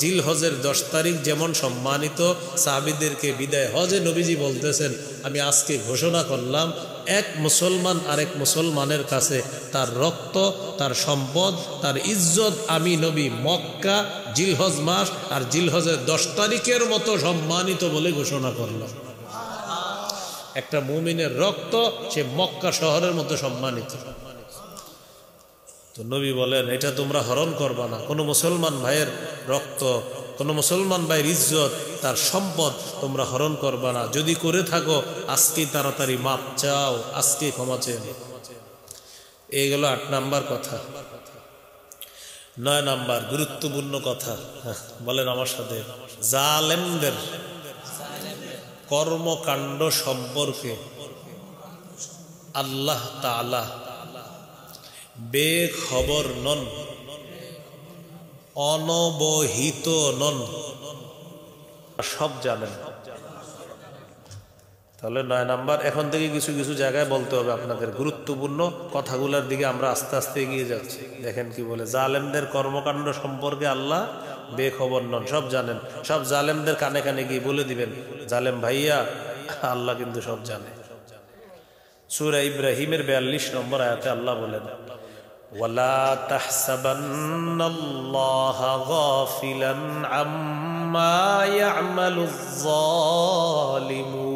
জিলহজের 10 তারিখ যেমন সম্মানিত, সাহাবীদেরকে বিদায় হজে নবীজি বলতেছেন, আমি আজকে ঘোষণা করলাম এক মুসলমান আরেক মুসলমানের কাছে তার রক্ত, তার সম্পদ, তার ইজ্জত আমি নবী মক্কা, জিলহজ মাস আর জিলহজের 10 তারিখের মতো সম্মানিত বলে ঘোষণা করলাম। একটা মুমিনের রক্ত সে মক্কা শহরের মতো সম্মানিত। তো নবী বলেন এটা তোমরা হরণ করবা না, কোনো মুসলমান ভাইয়ের রক্ত, কোনো মুসলমান ভাইয়ের ইজ্জত, তার সম্পদ তোমরা হরণ করবা না। যদি করে থাকো আজকেই তাড়াতাড়ি মাপ চাও, আজকেই ক্ষমা চেয়ে নাও। এই গেল 8 নাম্বার কথা। 9 নাম্বার গুরুত্বপূর্ণ কথা, বলেন আমার সাথে, জালেমদের কর্মকাণ্ড সম্পর্কে আল্লাহ তাআলা বেখবর নন, অনবহিত নন, সব জানেন। তাহলে 9 নাম্বার, এখন থেকে কিছু কিছু জায়গায় বলতে হবে আপনাদের, গুরুত্বপূর্ণ কথাগুলোর দিকে আমরা আস্তে আস্তে এগিয়ে যাচ্ছি। দেখেন কি বলে, জালেমদের কর্মকাণ্ড সম্পর্কে আল্লাহ বেখবর নন, সব জানেন। সব জালেমদের কানে কানে গিয়ে বলে দিবেন, জালেম ভাইয়া আল্লাহ কিন্তু সব জানে। সূরা ইব্রাহিমের 42 নম্বর আয়াতে আল্লাহ বলেন, ওয়ালা তাহসাবান্নাল্লাহা গাফিলান আম্মা ইয়ামালুয যালিমুন।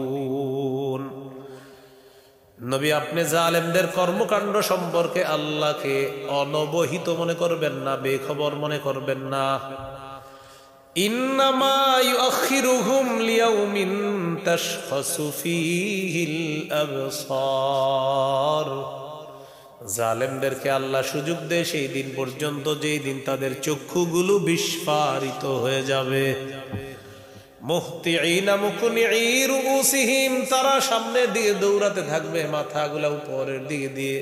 নবী আপনি জালেমদের কর্মকাণ্ড সম্পর্কে আল্লাহকে অনবহিত মনে করবেন না, বেখবর মনে করবেন না। ইন্নামা ইউআখিরুহুম লিয়াউমিন তাশখাসু ফীহিল আবসার। জালেমদেরকে আল্লাহ সুযোগ দেয় সেই দিন পর্যন্ত যেই দিন তাদের চক্ষুগুলো বিস্ফারিত হয়ে যাবে। মুহতিঈনা মুকনিঈ রুউসিহিম, তারা সামনের দিকে দৌড়াতে থাকবে, মাথাগুলো উপরের দিকে দিয়ে।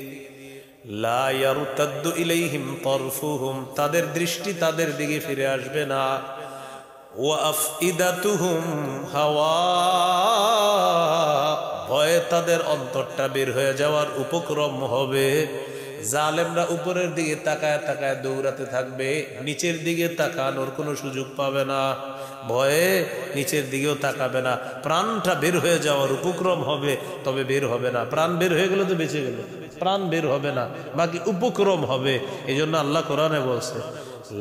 লা ইয়ারতাদ্দু ইলাইহিম তারফুহুম, তাদের দৃষ্টি তাদের দিকে ফিরে আসবে না। ওয়া আফইদাতুহুম হাওয়া, ভয়ে তাদের অন্তরটা বের হয়ে যাওয়ার উপক্রম হবে। জালেমরা উপরের দিকে তাকায় তাকায় দৌড়াতে থাকবে, নিচের দিকে তাকানোর কোনো সুযোগ পাবে না, ভয়ে নিচের দিকেও তাকাবে না। প্রাণটা বের হয়ে যাওয়ার উপক্রম হবে, তবে বের হবে না। প্রাণ বের হয়ে গেলে তো বেঁচে গেল, প্রাণ বের হবে না, বাকি উপক্রম হবে। এই জন্য আল্লাহ কোরআনে বলছে,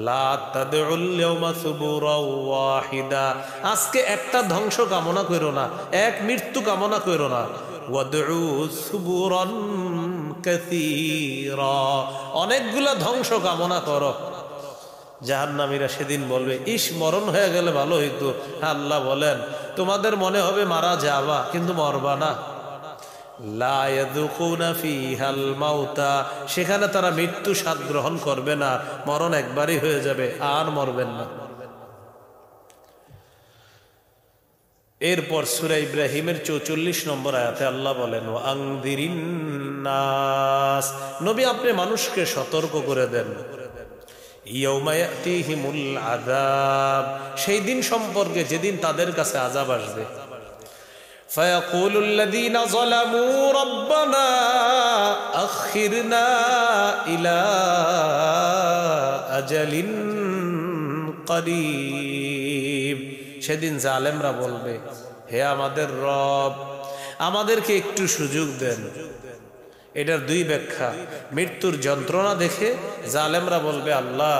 লা তাদউল ইয়াওমা সুবুরাও ওয়াহিদা, আজকে একটা ধ্বংস কামনা করো না, এক মৃত্যু কামনা করো না। ওয়াদউ সুবুরান কাসীরা, অনেকগুলা ধ্বংস কামনা করো। জাহান্নামীরা সেদিন বলবে, ইস মরণ হয়ে গেলে ভালো হইতো। আল্লাহ বলেন, তোমাদের মনে হবে মারা যাবা, কিন্তু মরবা না। লা ইয়াযুকুনা ফীহাল মাউতা, সেখানে তারা মৃত্যু স্বাদ গ্রহণ করবে না, মরণ একবারই হয়ে যাবে, আর মরবেন না। এরপর সূরা ইব্রাহিমের 44 নম্বর আয়াতে আল্লাহ বলেন, ওয়া আনযিরিন নাস, নবী আপনি মানুষকে সতর্ক করে দেন। ইয়াউমা ইয়াতিহিমুল আযাব, সেই দিন সম্পর্কে যেদিন তাদের কাছে আযাব আসবে। ফায়াকুলুল লাযীনা যালামু রাব্বানা আখিরনা ইলা আজালিন করিব, সেদিন জালেমরা বলবে, হে আমাদের রব, আমাদেরকে একটু সুযোগ দেন। এটার দুই ব্যাখ্যা। মৃত্যুর যন্ত্রণা দেখে জালেমরা বলবে, আল্লাহ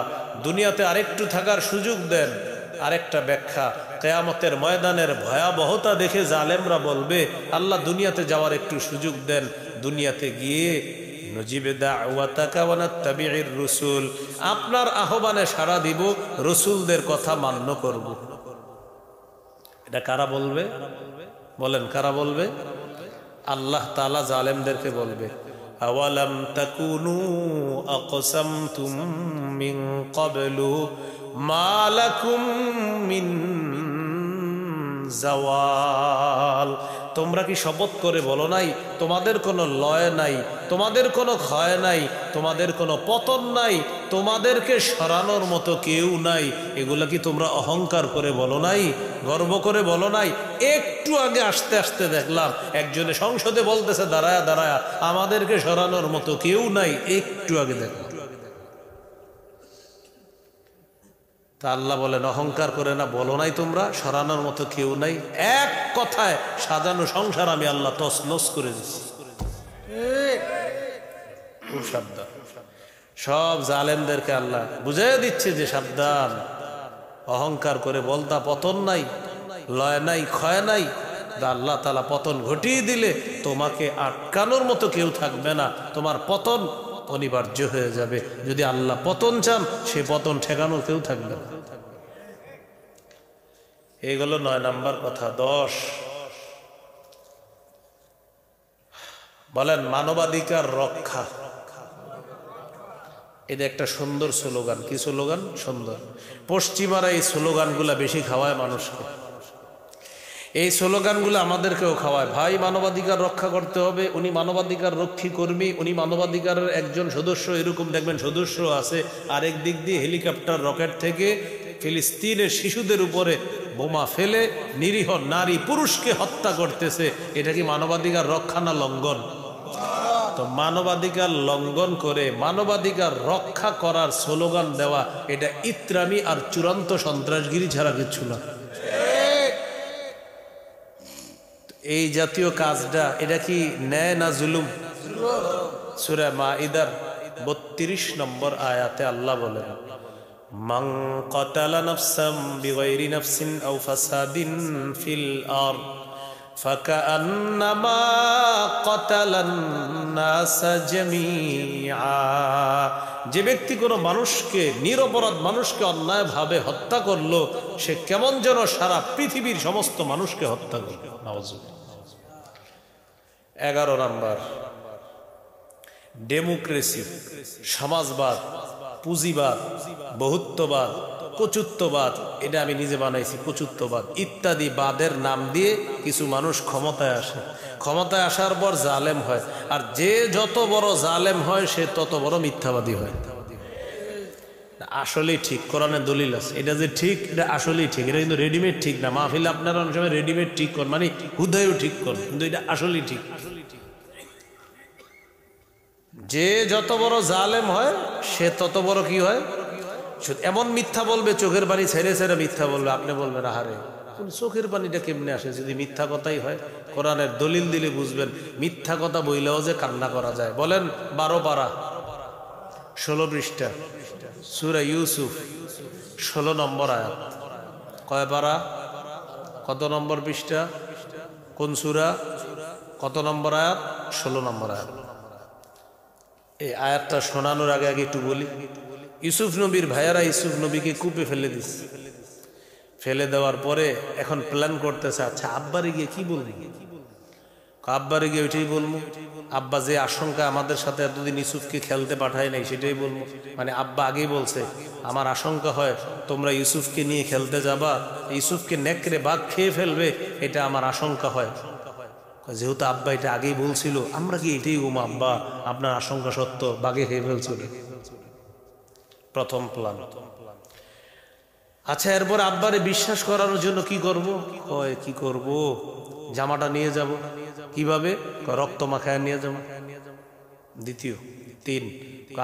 দুনিয়াতে আরেকটু থাকার সুযোগ দেন। আরেকটা ব্যাখ্যা, কিয়ামতের ময়দানের ভয়াবহতা দেখে জালেমরা বলবে, আল্লাহ দুনিয়াতে যাওয়ার একটু সুযোগ দেন, দুনিয়াতে গিয়ে নজিবে দাওয়াতাকা ওয়া নাত্তাবিউর রুসুল, আপনার আহ্বানে সাড়া দিব, রসুলদের কথা মান্য করব। এটা কারা বলবে? বলেন কারা বলবে? আল্লাহ তাআলা জালেমদেরকে বলবে, আওয়ালাম তাকুনু আকসামতুম মিন ক্বাবলু মা লাকুম মিন জাওয়াল, তোমরা কি শপথ করে বলো নাই তোমাদের কোনো লয় নাই, তোমাদের কোনো ক্ষয় নাই, তোমাদের কোনো পতন নাই, তোমাদেরকে সরানোর মতো কেউ নাই? এগুলা কি তোমরা অহংকার করে বলো নাই, গর্ব করে বলো নাই? একটু আগে আসতে আসতে দেখলাম একজনে সংসদে বলতেছে দাঁড়ায়া দাঁড়ায়া, আমাদেরকে সরানোর মতো কেউ নাই, একটু আগে দেখলাম। তা আল্লাহ বলেন, অহংকার করে না বলো নাই তোমরা সরানোর মতো কেউ নাই? এক কথায় সাজানো সংসার আমি আল্লাহ তছনছ করে দিচ্ছি। খুব সাবধান। সব জালেমদেরকে আল্লাহ বুঝিয়ে দিচ্ছে যে সাবধান, অহংকার করে বলতা পতন নাই, লয় নাই, ক্ষয় নাই। আল্লাহ তাআলা পতন ঘটিয়ে দিলে তোমাকে আটকানোর মতো কেউ থাকবে না, তোমার পতন অনিবার্য হয়ে যাবে। যদি আল্লাহ পতন চান, সে পতন ঠেকানোর কেউ থাকবে না। এগুলো 9 নাম্বার কথা। 10 বলেন মানবাধিকার রক্ষা। এটা একটা সুন্দর স্লোগান। কি স্লোগান? সুন্দর। পশ্চিমারা এই স্লোগানগুলা বেশি খাওয়ায় মানুষকে। এই স্লোগানগুলো আমাদেরকেও খাওয়ায়, ভাই মানবাধিকার রক্ষা করতে হবে, উনি মানবাধিকার রক্ষী কর্মী, উনি মানবাধিকারের একজন সদস্য। এরকম দেখবেন সদস্য আছে, আরেক দিক দিয়ে হেলিকপ্টার রকেট থেকে ফিলিস্তিনের শিশুদের উপরে বোমা ফেলে নিরীহ নারী পুরুষকে হত্যা করতেছে। এটা কি মানবাধিকার রক্ষা না লঙ্ঘন? তো মানবাধিকার লঙ্ঘন করে মানবাধিকার রক্ষা করার স্লোগান দেওয়া, এটা ইত্রামি আর চূড়ান্ত সন্ত্রাসগিরি ছাড়া কিছু না। এই জাতীয় কাজটা এটা কি ন্যায় না জুলুম? সূরা মাইদার 32 নম্বর আয়াতে আল্লাহ বলেন, মান কাতালা নাফসাম বিগাইরি নাফসিন আও ফাসাদিন ফিল আরদ ফাকান্নামা ক্বাতালান নাস জামিআ, যে ব্যক্তি কোনো মানুষকে, নিরপরাধ মানুষকে অন্যায়ভাবে হত্যা করলো, সে কেমন যেন সারা পৃথিবীর সমস্ত মানুষকে হত্যা করলো। নাউযুবিল্লাহ। 11 নাম্বার, ডেমোক্রেসি, সমাজবাদ, পুঁজিবাদ, বহুত্ববাদ, কচুত্ববাদ, এটা আমি নিজে বানাইছি, কচুত্ববাদ ইত্যাদি বাদের নাম দিয়ে কিছু মানুষ ক্ষমতায় আসে। ক্ষমতায় আসার পর জালেম হয়, আর যে যত বড় জালেম হয় সে তত বড় মিথ্যাবাদী হয়। আসলেই ঠিক, কোরআনে দলিল আছে, এটা যে ঠিক এটা আসলেই ঠিক, এটা কিন্তু রেডিমেড ঠিক না। মাহফিলে আপনারা অনেক সময় রেডিমেড ঠিক করেন, মানে হুদায়ও ঠিক করেন, কিন্তু এটা আসলেই ঠিক। যে যত বড় জালেম হয় সে তত বড় কি হয়, এমন মিথ্যা বলবে, চোখের পানি ছেড়ে ছেড়ে মিথ্যা বলবে। আপনি বলবেন আহারে চোখের পানিটা কেমনে আসে, যদি মিথ্যা কথাই হয়। কোরআনের দলিল দিলে বুঝবেন মিথ্যা কথা বইলেও যে কান্না করা যায়। বলেন 12 পারা 16 পৃষ্ঠা সূরা ইউসুফ 16 নম্বর আয়াত। কয় পারা, কত নম্বর পৃষ্ঠা, কোন সূরা, কত নম্বর আয়াত? 16 নম্বর আয়াত। এই আয়াতটা শোনানোর আগে একটু বলি, ইউসুফ নবীর ভাইয়ারা ইউসুফ নবীকে কূপে ফেলে দিচ্ছে। ফেলে দেওয়ার পরে এখন প্ল্যান করতেছে, আচ্ছা আব্বারে গিয়ে কি বলবো? আব্বারে গিয়ে ওইটাই বলবো, আব্বা যে আশঙ্কা আমাদের সাথে এতদিন ইউসুফকে খেলতে পাঠায় নাই সেটাই বলবো। মানে আব্বা আগেই বলছে আমার আশঙ্কা হয় তোমরা ইউসুফকে নিয়ে খেলতে যাবা, ইউসুফকে নেকড়ে বাঘ খেয়ে ফেলবে, এটা আমার আশঙ্কা হয়। যেহেতু আব্বা এটা আগেই বলছিল, আমরা কি এটাই বলবো আব্বা আপনার আশঙ্কা সত্য, বাঘে খেয়ে ফেলছিল। প্রথম প্ল্যান। আচ্ছা এরপর আব্বারে বিশ্বাস করানোর জন্য কি করব? কয় কি করব, জামাটা নিয়ে যাব। কিভাবে? রক্ত মাখায় নিয়ে যাব। দ্বিতীয় 3,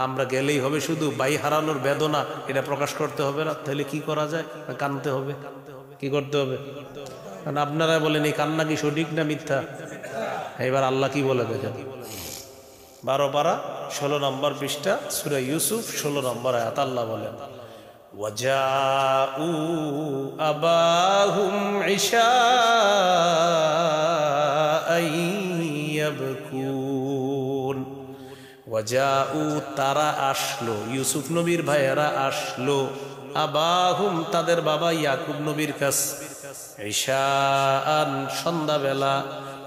আমরা গেলেই হবে শুধু ভাই হারানোর বেদনা এটা প্রকাশ করতে হবে না, তাহলে কি করা যায়? কাঁদতে হবে। কি করতে হবে? কারণ আপনারা বলেন এই কান্না কি সঠিক না মিথ্যা? এবার আল্লাহ কি বলে দেখেন, 12 পারা 16 নম্বর পৃষ্ঠা সূরা ইউসুফ 16 নম্বর আয়াত। আল্লাহ বলেন ওয়াজাউ আবাহুম ইশাআন ইয়াবকুন। ওয়াজাউ তারা আসলো, ইউসুফ নবীর ভাইয়েরা আসলো, আবাহুম তাদের বাবা ইয়াকুব নবীর কাছে, ইশাআন সন্ধ্যাবেলা,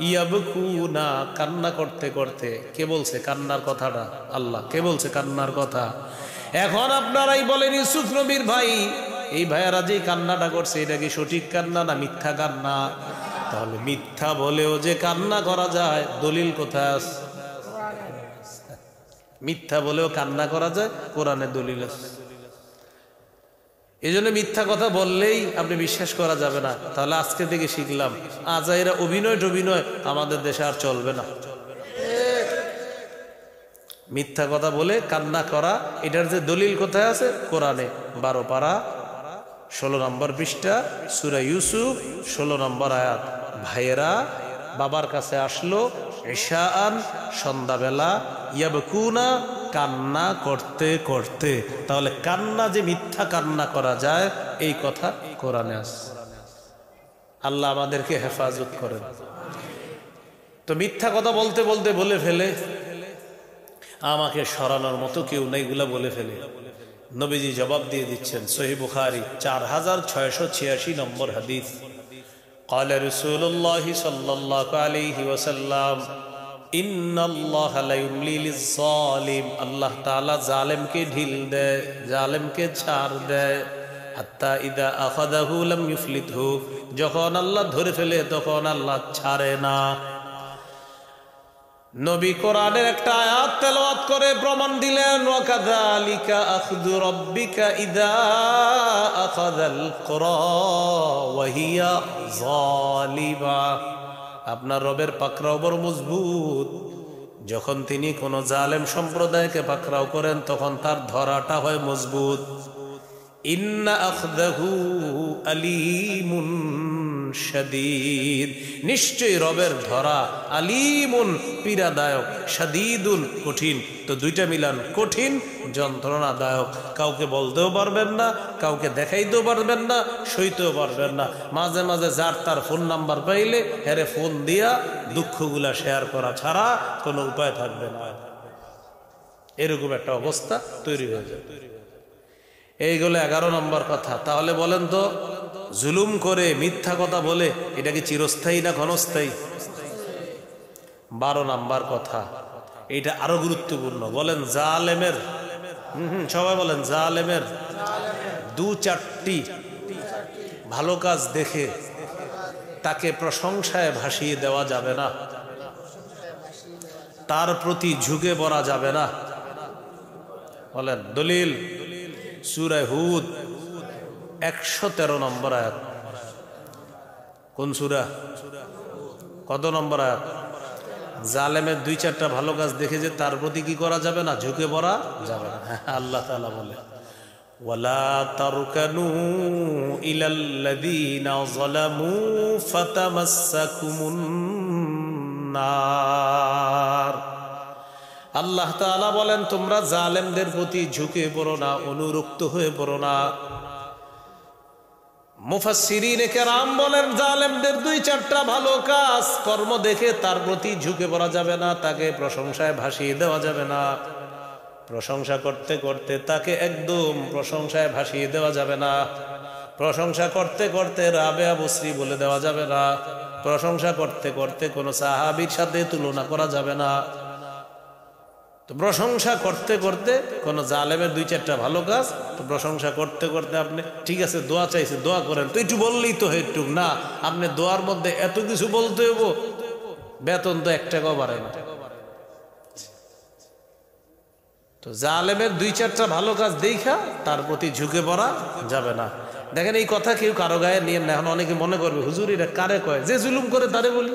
ইয়াবকুনা কান্না করতে করতে। কে বলছে কান্নার কথাটা? আল্লাহ। কে বলছে কান্নার কথা? এখন আপনারাই বলেন ইউসুফ নবীর ভাই, এই ভাইয়ারা যে কান্নাটা করছে এটা কি সঠিক কান্না না মিথ্যা কান্না? তাহলে মিথ্যা বলেও যে কান্না করা যায়, দলিল কোথায় আছে? মিথ্যা বলেও কান্না করা যায়, কোরআনে দলিল আছে। এই জন্য মিথ্যা কথা বললেই আপনি বিশ্বাস করা যাবে না। তাহলে আজকে থেকে শিখলাম আজাইরা অভিনয় আমাদের দেশে আর চলবে না। মিথ্যা কথা বলে কান্না করা, এটার যে দলিল কোথায় আছে? কোরআনে 12 পারা 16 নম্বর পৃষ্ঠা সূরা ইউসুফ 16 নম্বর আয়াত। ভাইয়েরা বাবার কাছে আসলো ইশাআন সন্ধ্যাবেলা, ইয়াবকুনা কান্না করতে করতে। তাহলে কান্না যে মিথ্যা কান্না করা যায় এই কথা কোরআনে আছে। আল্লাহ আমাদেরকে হেফাজত করেন। তো মিথ্যা কথা বলতে বলতে বলে ফেলে, আমাকে সরানোর মতো কেউ নেই, এগুলা বলে ফেলে। নবীজি জবাব দিয়ে দিচ্ছেন, সহিহ বুখারী 4686 নম্বর হাদিস। قال رسول الله صلى الله عليه وسلم إن الله لا يملي للظالم। আল্লাহ তাআলা জালেমকে ঢিল দেয়, জালেমকে ছাড় দেয়। হাত্তা ইদা আখাযাহু লাম ইউফলিতহু, যখন আল্লাহ ধরে ফেলে তখন আল্লাহ ছাড়ে না। নবী কোরআনের একটা আয়াত তেলাওয়াত করে প্রমাণ দিলেন, ওয়াকাযালিকা আখযু রাব্বিকা ইযা আখাযাল কুরা ওয়া হিয়া যালিমা। আপনার রবের পাকড়াও বড় মজবুত। যখন তিনি কোন জালেম সম্প্রদায়কে পাকড়াও করেন তখন তার ধরাটা হয় মজবুত। ইন্না আখযাহু আলীমুন শাদীদ, নিশ্চয়ই রবের ধরা, আলিমুন পীড়াদায়ক, শাদীদুন কঠিন। তো দুইটা মিলান, কঠিন যন্ত্রণাদায়ক। কাউকে বলতেও পারবেন না, কাউকে দেখাইতেও পারবেন না, সইতেও পারবেন না। মাঝে মাঝে যার তার ফোন নাম্বার পাইলে হেরে ফোন দিয়া দুঃখগুলা শেয়ার করা ছাড়া কোনো উপায় থাকবে না। এরকম একটা অবস্থা তৈরি হয়ে যাবে। এইগুলো 11 নম্বর কথা। তাহলে বলেন তো, জুলুম করে মিথ্যা কথা বলে এটা কি চিরস্থায়ী না ক্ষণস্থায়ী? 12 নম্বর কথা, এটা আরো গুরুত্বপূর্ণ। বলেন জালেমের, সবাই বলেন জালেমের 2-4টি ভালো কাজ দেখে তাকে প্রশংসায় ভাসিয়ে দেওয়া যাবে না, তার প্রতি ঝুঁকে পড়া যাবে না। বলেন দলিল, সূরা হুদ 113 নম্বর আয়াত। কোন সূরা? কত নম্বর আয়াত? জালেমের 2-4টা ভালো কাজ দেখে যে তার প্রতি কি করা যাবে না, ঝুঁকে পড়া যাবে না। আল্লাহ তাআলা বলে ওয়ালা তারকানু ইলাল্লাযীনা যালামু ফাতামাসসাকুমুন নার। আল্লাহ তাআলা বলেন তোমরা জালেমদের প্রতি ঝুঁকে পড়ো না, অনুরক্ত হয়ে পড়ো না। মুফাসসিরিনে কেরাম বলেন জালেমদের 2-4টা ভালো কাজ কর্ম দেখে তার প্রতি ঝুঁকে পড়া যাবে না, তাকে প্রশংসায় ভাসিয়ে দেওয়া যাবে না। প্রশংসা করতে করতে তাকে একদম প্রশংসায় ভাসিয়ে দেওয়া যাবে না। প্রশংসা করতে করতে রাবেয়া বসরি বলে দেওয়া যাবে না। প্রশংসা করতে করতে কোনো সাহাবীর সাথে তুলনা করা যাবে না। তো প্রশংসা করতে করতে কোন জালেমের 2-4টা ভালো কাজ, তো প্রশংসা করতে করতে আপনি ঠিক আছে দোয়া চাইছে, দোয়া করেন, তো একটু বললেই তো একটু না, আপনি দোয়ার মধ্যে এত কিছু বলতে হইব, বেতন তো 1 টাকাও বাড়ে না। তো জালেমের 2-4টা ভালো কাজ দেখা তার প্রতি ঝুঁকে পড়া যাবে না। দেখেন এই কথা কেউ কারো গায়ে নিয়ে না। এখন অনেকে মনে করবে হুজুর এটা কারে কয়, যে জুলুম করে তারে বলি।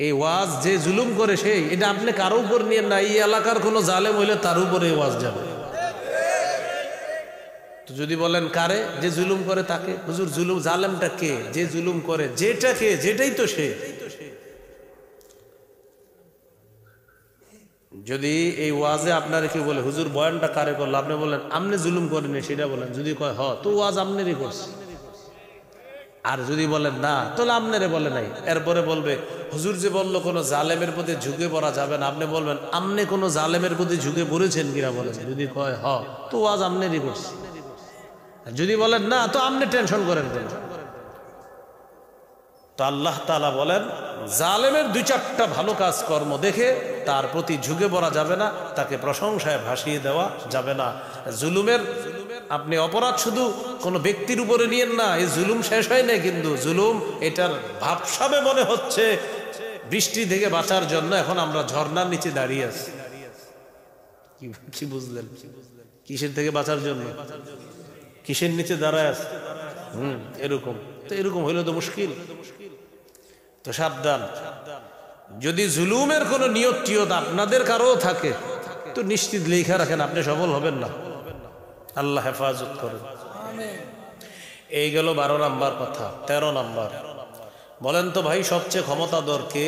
এই ওয়াজ যে জুলুম করে সেই, এটা আপনি কারো উপর নিয়ে না। এই এলাকার কোনো জালেম হইলে তার উপরে ওয়াজ যাবে। তো যদি বলেন কারে, যে জুলুম করে তাকে। হুজুর জুলুম জালেমটা কে? যে জুলুম করে, যেটা কে, যেটাই তো সে। যদি এই ওয়াজে আপনার কেউ বলে হুজুর বয়ানটা কারে করলো, আপনি বলেন আমনে জুলুম করেনি সেটা বলেন। যদি কয় হ, তো ওয়াজ আমনেরই করছে। আর যদি বলেন না, তাহলে আমনেরে বলে নাই। এরপরে বলবে হুজুর যে বললো কোনো জালেমের প্রতি ঝুঁকে পড়া যাবে না, আপনি বলবেন আমনে কোনো জালেমের প্রতি ঝুঁকে পড়েছেন কিনা বলেন। যদি কয় হ, তো ওয়াজ আমনেরই করছে। যদি বলেন না, তো আমনে টেনশন করেন কেন? তো আল্লাহ তাআলা বলেন জালেমের 2-4টা ভালো কাজ কর্ম দেখে তার প্রতি ঝুঁকে পড়া যাবে না, তাকে প্রশংসায় ভাসিয়ে দেওয়া যাবে না। জুলুমের আপনি অপরাধ শুধু কোনো ব্যক্তির উপরে নিয়েন না। এই জুলুম শেষ হয় না, কিন্তু জুলুম এটার ভাবসাবে মনে হচ্ছে বৃষ্টি থেকে বাঁচার জন্য এখন আমরা ঝর্ণার নিচে দাঁড়িয়ে আছি। কি বুঝলেন? কিসের থেকে বাঁচার জন্য কিসের নিচে দাঁড়ায় আছে? এরকম। তো এরকম হইলে তো মুশকিল। তো সাবধান, যদি জুলুমের কোনো নিয়ত টিয়ত আপনাদের কারো থাকে তো নিশ্চিত লেখা রাখেন, আপনি সফল হবেন না। আল্লাহ হেফাজত করেন। এই গেল 12 নম্বর কথা। 13 নম্বর, বলেন তো ভাই সবচেয়ে ক্ষমতাধর কে?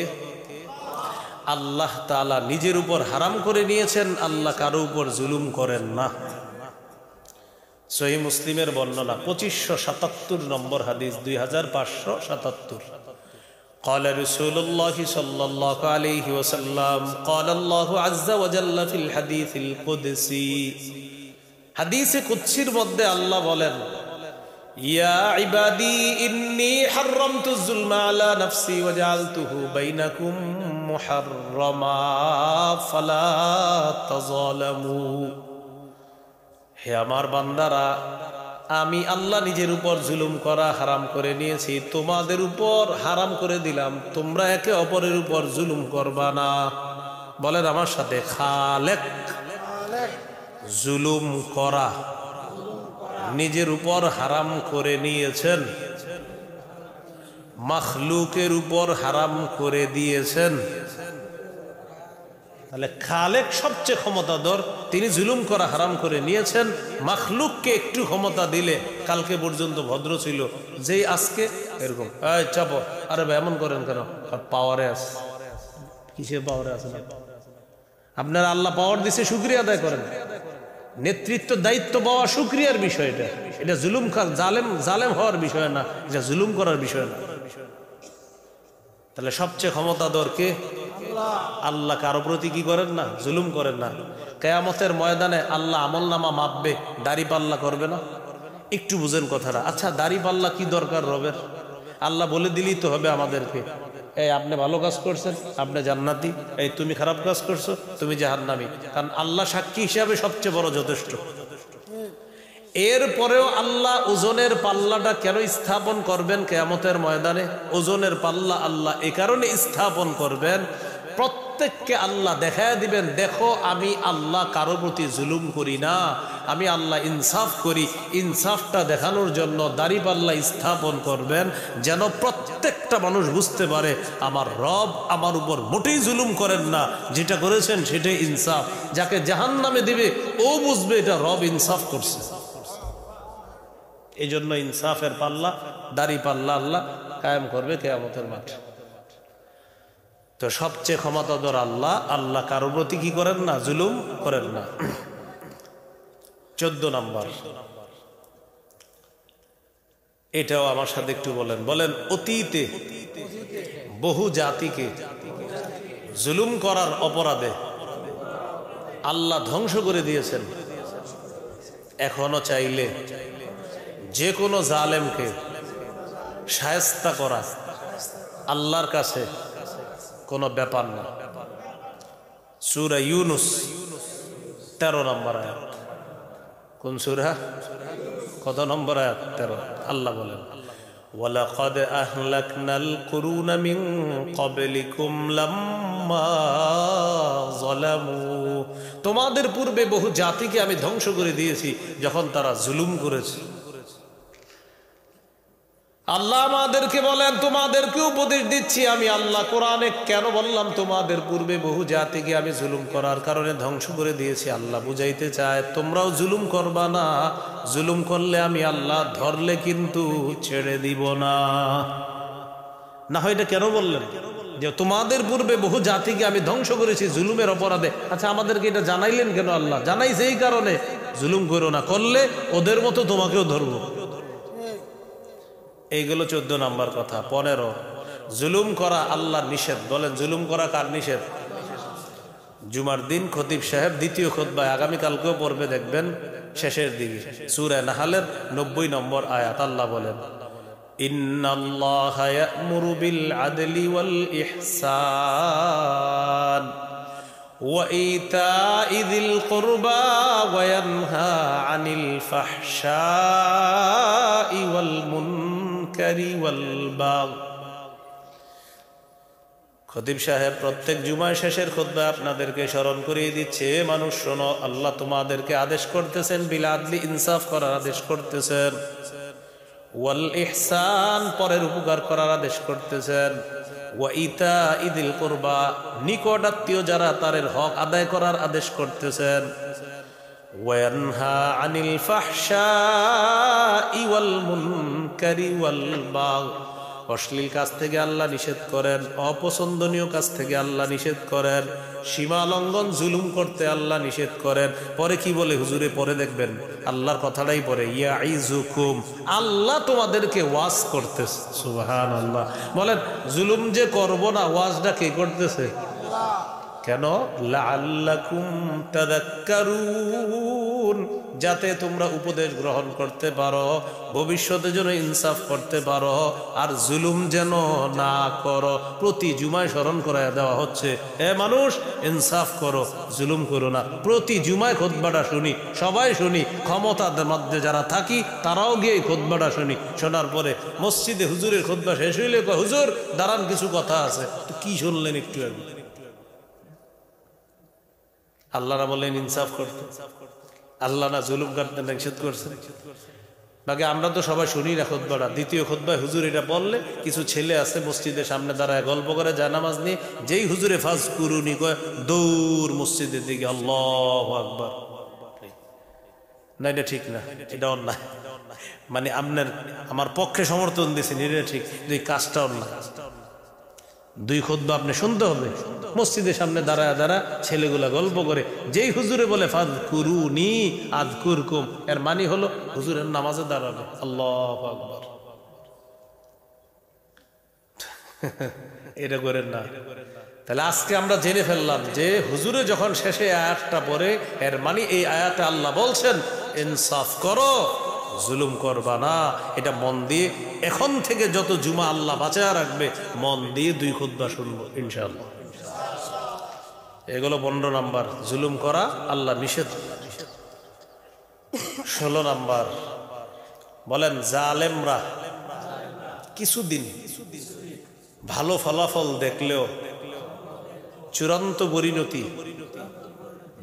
আল্লাহ তাআলা নিজের উপর হারাম করে নিয়েছেন, আল্লাহ কারো উপর জুলুম করেন না। সহিহ মুসলিমের বর্ণনা 2577 নম্বর হাদিস, 2577। قال رسول الله صلى الله عليه وسلم قال الله عز وجل في الحديث القدسي। হাদিসে কুদসির মধ্যে আল্লাহ বলেন ইয়া ইবাদি ইন্নী হারামতু যুলমা আলা নাফসি ওয়া জাআলতুহু বাইনাকুম মুহাররামা ফালা তাযালামু। হে আমার বান্দারা, আমি আল্লাহ নিজের উপর জুলুম করা হারাম করে নিয়েছি, তোমাদের উপর হারাম করে দিলাম, তোমরা একে অপরের উপর জুলুম করবা না। বলেন আমার সাথে, খালেক, জুলুম করা নিজের উপর হারাম করে নিয়েছেন, মাখলুকের উপর হারাম করে দিয়েছেন। তাহলে খালেক সবচেয়ে ক্ষমতাধর, তিনি জুলুম করা হারাম করে নিয়েছেন। মাখলুককে একটু ক্ষমতা দিলে কালকে পর্যন্ত ভদ্র ছিল, যেই আজকে এরকম, এই চাপো, আরে ভাই এমন করেন কেন? পাওয়ারে আছে। কিসে পাওয়ারে আছে? না আপনার আল্লাহ পাওয়ার দিছে, শুকরিয়া আদায় করেন। নেতৃত্ব দায়িত্ব পাওয়া শুকরিয়ার বিষয়, এটা জুলুম জালেম হওয়ার বিষয় না, এটা জুলুম করার বিষয় না। তাহলে সবচেয়ে ক্ষমতাধর কে? আল্লাহ। কারো প্রতি কি করেন না? জুলুম করেন না। কিয়ামতের ময়দানে আল্লাহ আমলনামা মাপবে, দাড়ি পাল্লা করবে না। একটু বুঝেন কথাটা। আচ্ছা, দাড়ি পাল্লা কি দরকার রবের? আল্লাহ বলে দিলেই তো হবে আমাদেরকে, এই আপনি ভালো কাজ করছেন, আপনি জান্নাতি, এই তুমি খারাপ কাজ করছো, তুমি জাহান্নামী। কারণ আল্লাহ সাক্ষী হিসাবে সবচেয়ে বড় যথেষ্ট। এরপরেও আল্লাহ ওজনের পাল্লাটা কেন স্থাপন করবেন কিয়ামতের ময়দানে? ওজনের পাল্লা আল্লাহ এ কারণে স্থাপন করবেন, প্রত্যেককে আল্লাহ দেখায় দিবেন, দেখো আমি আল্লাহ কারো প্রতি জুলুম করি না, আমি আল্লাহ ইনসাফ করি। ইনসাফটা দেখানোর জন্য দাড়ি পাল্লা স্থাপন করবেন, যেন প্রত্যেকটা মানুষ বুঝতে পারে আমার রব আমার উপর মোটেই জুলুম করেন না, যেটা করেছেন সেটাই ইনসাফ। যাকে জাহান্নামে দিবে ও বুঝবে এটা রব ইনসাফ করছে। এই জন্য ইনসাফের পাল্লা, দাড়ি পাল্লা আল্লাহ কায়েম করবে কিয়ামতের মাঠে। তো সবচেয়ে ক্ষমতাধর আল্লাহ, আল্লাহ কারো প্রতি কি করেন না? জুলুম করেন না। 14 নম্বর, এটাও আমার সাথে একটু বলেন। অতীতে বহু জাতিকে জুলুম করার অপরাধে আল্লাহ ধ্বংস করে দিয়েছেন। এখনো চাইলে যে কোনো জালেমকে শায়েস্তা করা আল্লাহর কাছে কোনো ব্যাপার না। সূরা ইউনুস 13 নম্বর আয়াত। কোন সূরা? কত নম্বর আয়াত? 13। আল্লাহ বলেন, ওয়ালাকাদ আহলাকনাল কুরুনা মিন ক্বাবলিকুম লাম্মা যালামু, তোমাদের পূর্বে বহু জাতিকে আমি ধ্বংস করে দিয়েছি যখন তারা জুলুম করেছে। আল্লাহ আমাদেরকে বলেন, তোমাদেরকে উপদেশ দিচ্ছি আমি আল্লাহ। কোরআনে কেন বললাম তোমাদের পূর্বে বহু জাতিকে আমি জুলুম করার কারণে ধ্বংস করে দিয়েছি? আল্লাহ বুঝাইতে চায় তোমরাও জুলুম করবা না, জুলুম করলে আমি আল্লাহ ধরলে কিন্তু ছেড়ে দিব না। না হয় এটা কেন বললেন যে তোমাদের পূর্বে বহু জাতিকে আমি ধ্বংস করেছি জুলুমের অপরাধে? আচ্ছা, আমাদেরকে এটা জানাইলেন কেন? আল্লাহ জানাইছে এই কারণে, জুলুম করো না, করলে ওদের মতো তোমাকেও ধরবো। এইগুলো 14 নম্বর কথা। 15, জুলুম করা আল্লাহর নিষেধ। বলেন, জুলুম করা কার নিষেধ? জুমার দিন খতিব সাহেব দ্বিতীয় খুতবায়, আগামীকালকেও পড়বে, দেখবেন শেষের দিকে সূরা নাহলের 90 নম্বর আয়াত। আল্লাহ বলেন, ইন্নাল্লাহা ইয়া'মুরু বিল আদলি ওয়াল ইহসান ওয়া ইতা'i যিল কুরবা ওয়া ইয়ানহা আনিল ফাহশাই ওয়াল মুনকারি ওয়াল বাগই। খতিব সাহেব প্রত্যেক জুমায় শেষের খুতবা আপনাদেরকে স্মরণ করিয়ে দিচ্ছে, মানুষ শোনো, আল্লাহ তোমাদেরকে আদেশ করতেছেন বিল আদলি, ইনসাফ করার আদেশ করতেছেন, ওয়াল ইহসান, পরের উপকার করার আদেশ করতেছেন, ওয়া ইতা'i যিল কুরবা, নিকট আত্মীয় যারা তাদের হক আদায় করার আদেশ করতেছেন, ওয়া ইয়ানহা আনিল ফাহশাই ওয়াল মুনকারি ওয়াল বাগই, অশ্লীল কাজ থেকে আল্লাহ নিষেধ করেন, অপছন্দনীয় কাজ থেকে আল্লাহ নিষেধ করেন, সীমা লঙ্ঘন জুলুম করতে আল্লাহ নিষেধ করেন। পরে কি বলে হুজুরে? পরে দেখবেন আল্লাহর কথাটাই পরে, ইয়াইজুকুম, আল্লাহ তোমাদেরকে ওয়াজ করতেছে। সুবহানাল্লাহ। বলেন, জুলুম যে করব না, ওয়াজটা কে করতেছে? কেন? লাআল্লাকুম তাযাক্কারুন, যাতে তোমরা উপদেশ গ্রহণ করতে পারো, ভবিষ্যতে যেন ইনসাফ করতে পারো, আর জুলুম যেন না করো। প্রতি জুমায় স্মরণ করায় দেওয়া হচ্ছে, হে মানুষ, ইনসাফ করো, জুলুম করো না। প্রতি জুমায় খুতবাটা শুনি, সবাই শুনি, ক্ষমতার মধ্যে যারা থাকি তারাও গিয়ে খুতবাটা শুনি। শোনার পরে মসজিদে হুজুরের খুতবা শেষ হইলে কয়, হুজুর দাঁড়ান, কিছু কথা আছে। তো কি শুনলেন একটু আগে? আল্লাহ না বললেন ইনসাফ করতে? আল্লাহ না জুলুম করতে নিষেধ করছেন? বাকি আমরা তো সবাই শুনি না খুতবাটা। দ্বিতীয় খুতবায় হুজুর এটা বললে কিছু ছেলে আছে মসজিদের সামনে দাঁড়ায় গল্প করে, জানামাজ নিয়ে, যেই হুজুরে ফাজ কুরুনি কয়, দৌড় মসজিদের দিকে, আল্লাহু আকবার। না, এটা ঠিক না, এটা অন্যায়। মানে আপনার আমার পক্ষে সমর্থন দিয়েছেন, এটা ঠিক, এই কাজটা অন্যায়। 2 খুতবা আপনি শুনতে হবে মসজিদের সামনে দাঁড়ায় ছেলেগুলা গল্প করে। যেই হুজুরে বলে ফাযকুরুনি আযকুরকুম, এর মানে হলো হুজুরের নামাজে দাঁড়াবে। আল্লাহু আকবার। এটা করেন না। তাহলে আজকে আমরা জেনে ফেললাম যে হুজুরে যখন শেষে আয়াতটা পড়ে, এর মানে এই আয়াতে আল্লাহ বলছেন ইনসাফ করো, জুলুম করবা না। এটা মন দিয়ে এখন থেকে যত জুমা আল্লাহ বাঁচায় রাখবে, মন দিয়ে 2 খুতবা শুনবো ইনশাআল্লাহ। এগুলো 15 নাম্বার, জুলুম করা আল্লাহ নিষেধ। 16 নাম্বার বলেন জালেমরা কিছুদিন ভালো ফলাফল দেখলেও চূড়ান্ত পরিণতি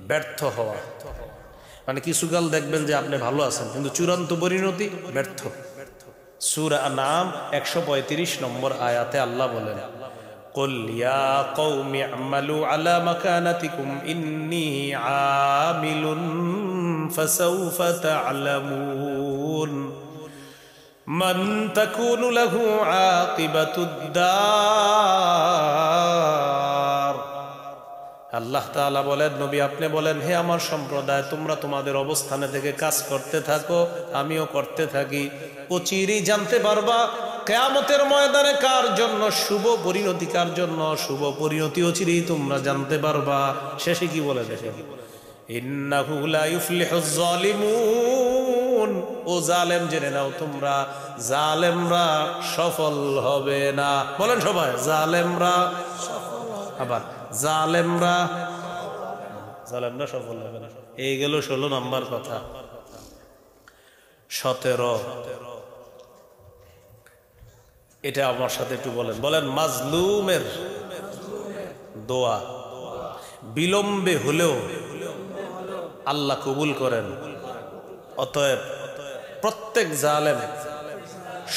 ব্যর্থ হওয়া। মানে কিছুকাল দেখবেন যে আপনি ভালো আছেন, কিন্তু চূড়ান্ত পরিণতি ব্যর্থ। সূরা আনআম 135 নম্বর আয়াতে আল্লাহ বলেন কুল ইয়া কওমি আমালু আলা মাকানাতিকুম ইন্নী আমিলুন ফাসাউফা তা'লামুন মান তাকুনু লাহু আকিবাতুদ দার। আল্লাহ তাআলা বলেন নবী আপনি বলেন হে আমার সম্প্রদায়, তোমরা তোমাদের অবস্থানে থেকে কাজ করতে থাকো, আমিও করতে থাকি। অচিরেই জানতে পারবা কিয়ামতের ময়দানে কার জন্য শুভ পরিণতি, কার জন্য শুভ পরিণতি অচিরেই তোমরা জানতে পারবা। শেষে কি বলে দেখেন, ইন্নাহু লা ইউফলিহুজ জালিমুন, ও জালেম জেনে নাও তোমরা, জালেমরা সফল হবে না। বলেন সবাই, জালেমরা সফল, আবার জালেমরা সফল হবে না। এই গেল 16 নম্বর কথা। 17 এটা আমার সাথে একটু বলেন, বলেন মাজলুমের দোয়া বিলম্বে হলেও আল্লাহ কবুল করেন। অতএব প্রত্যেক জালেম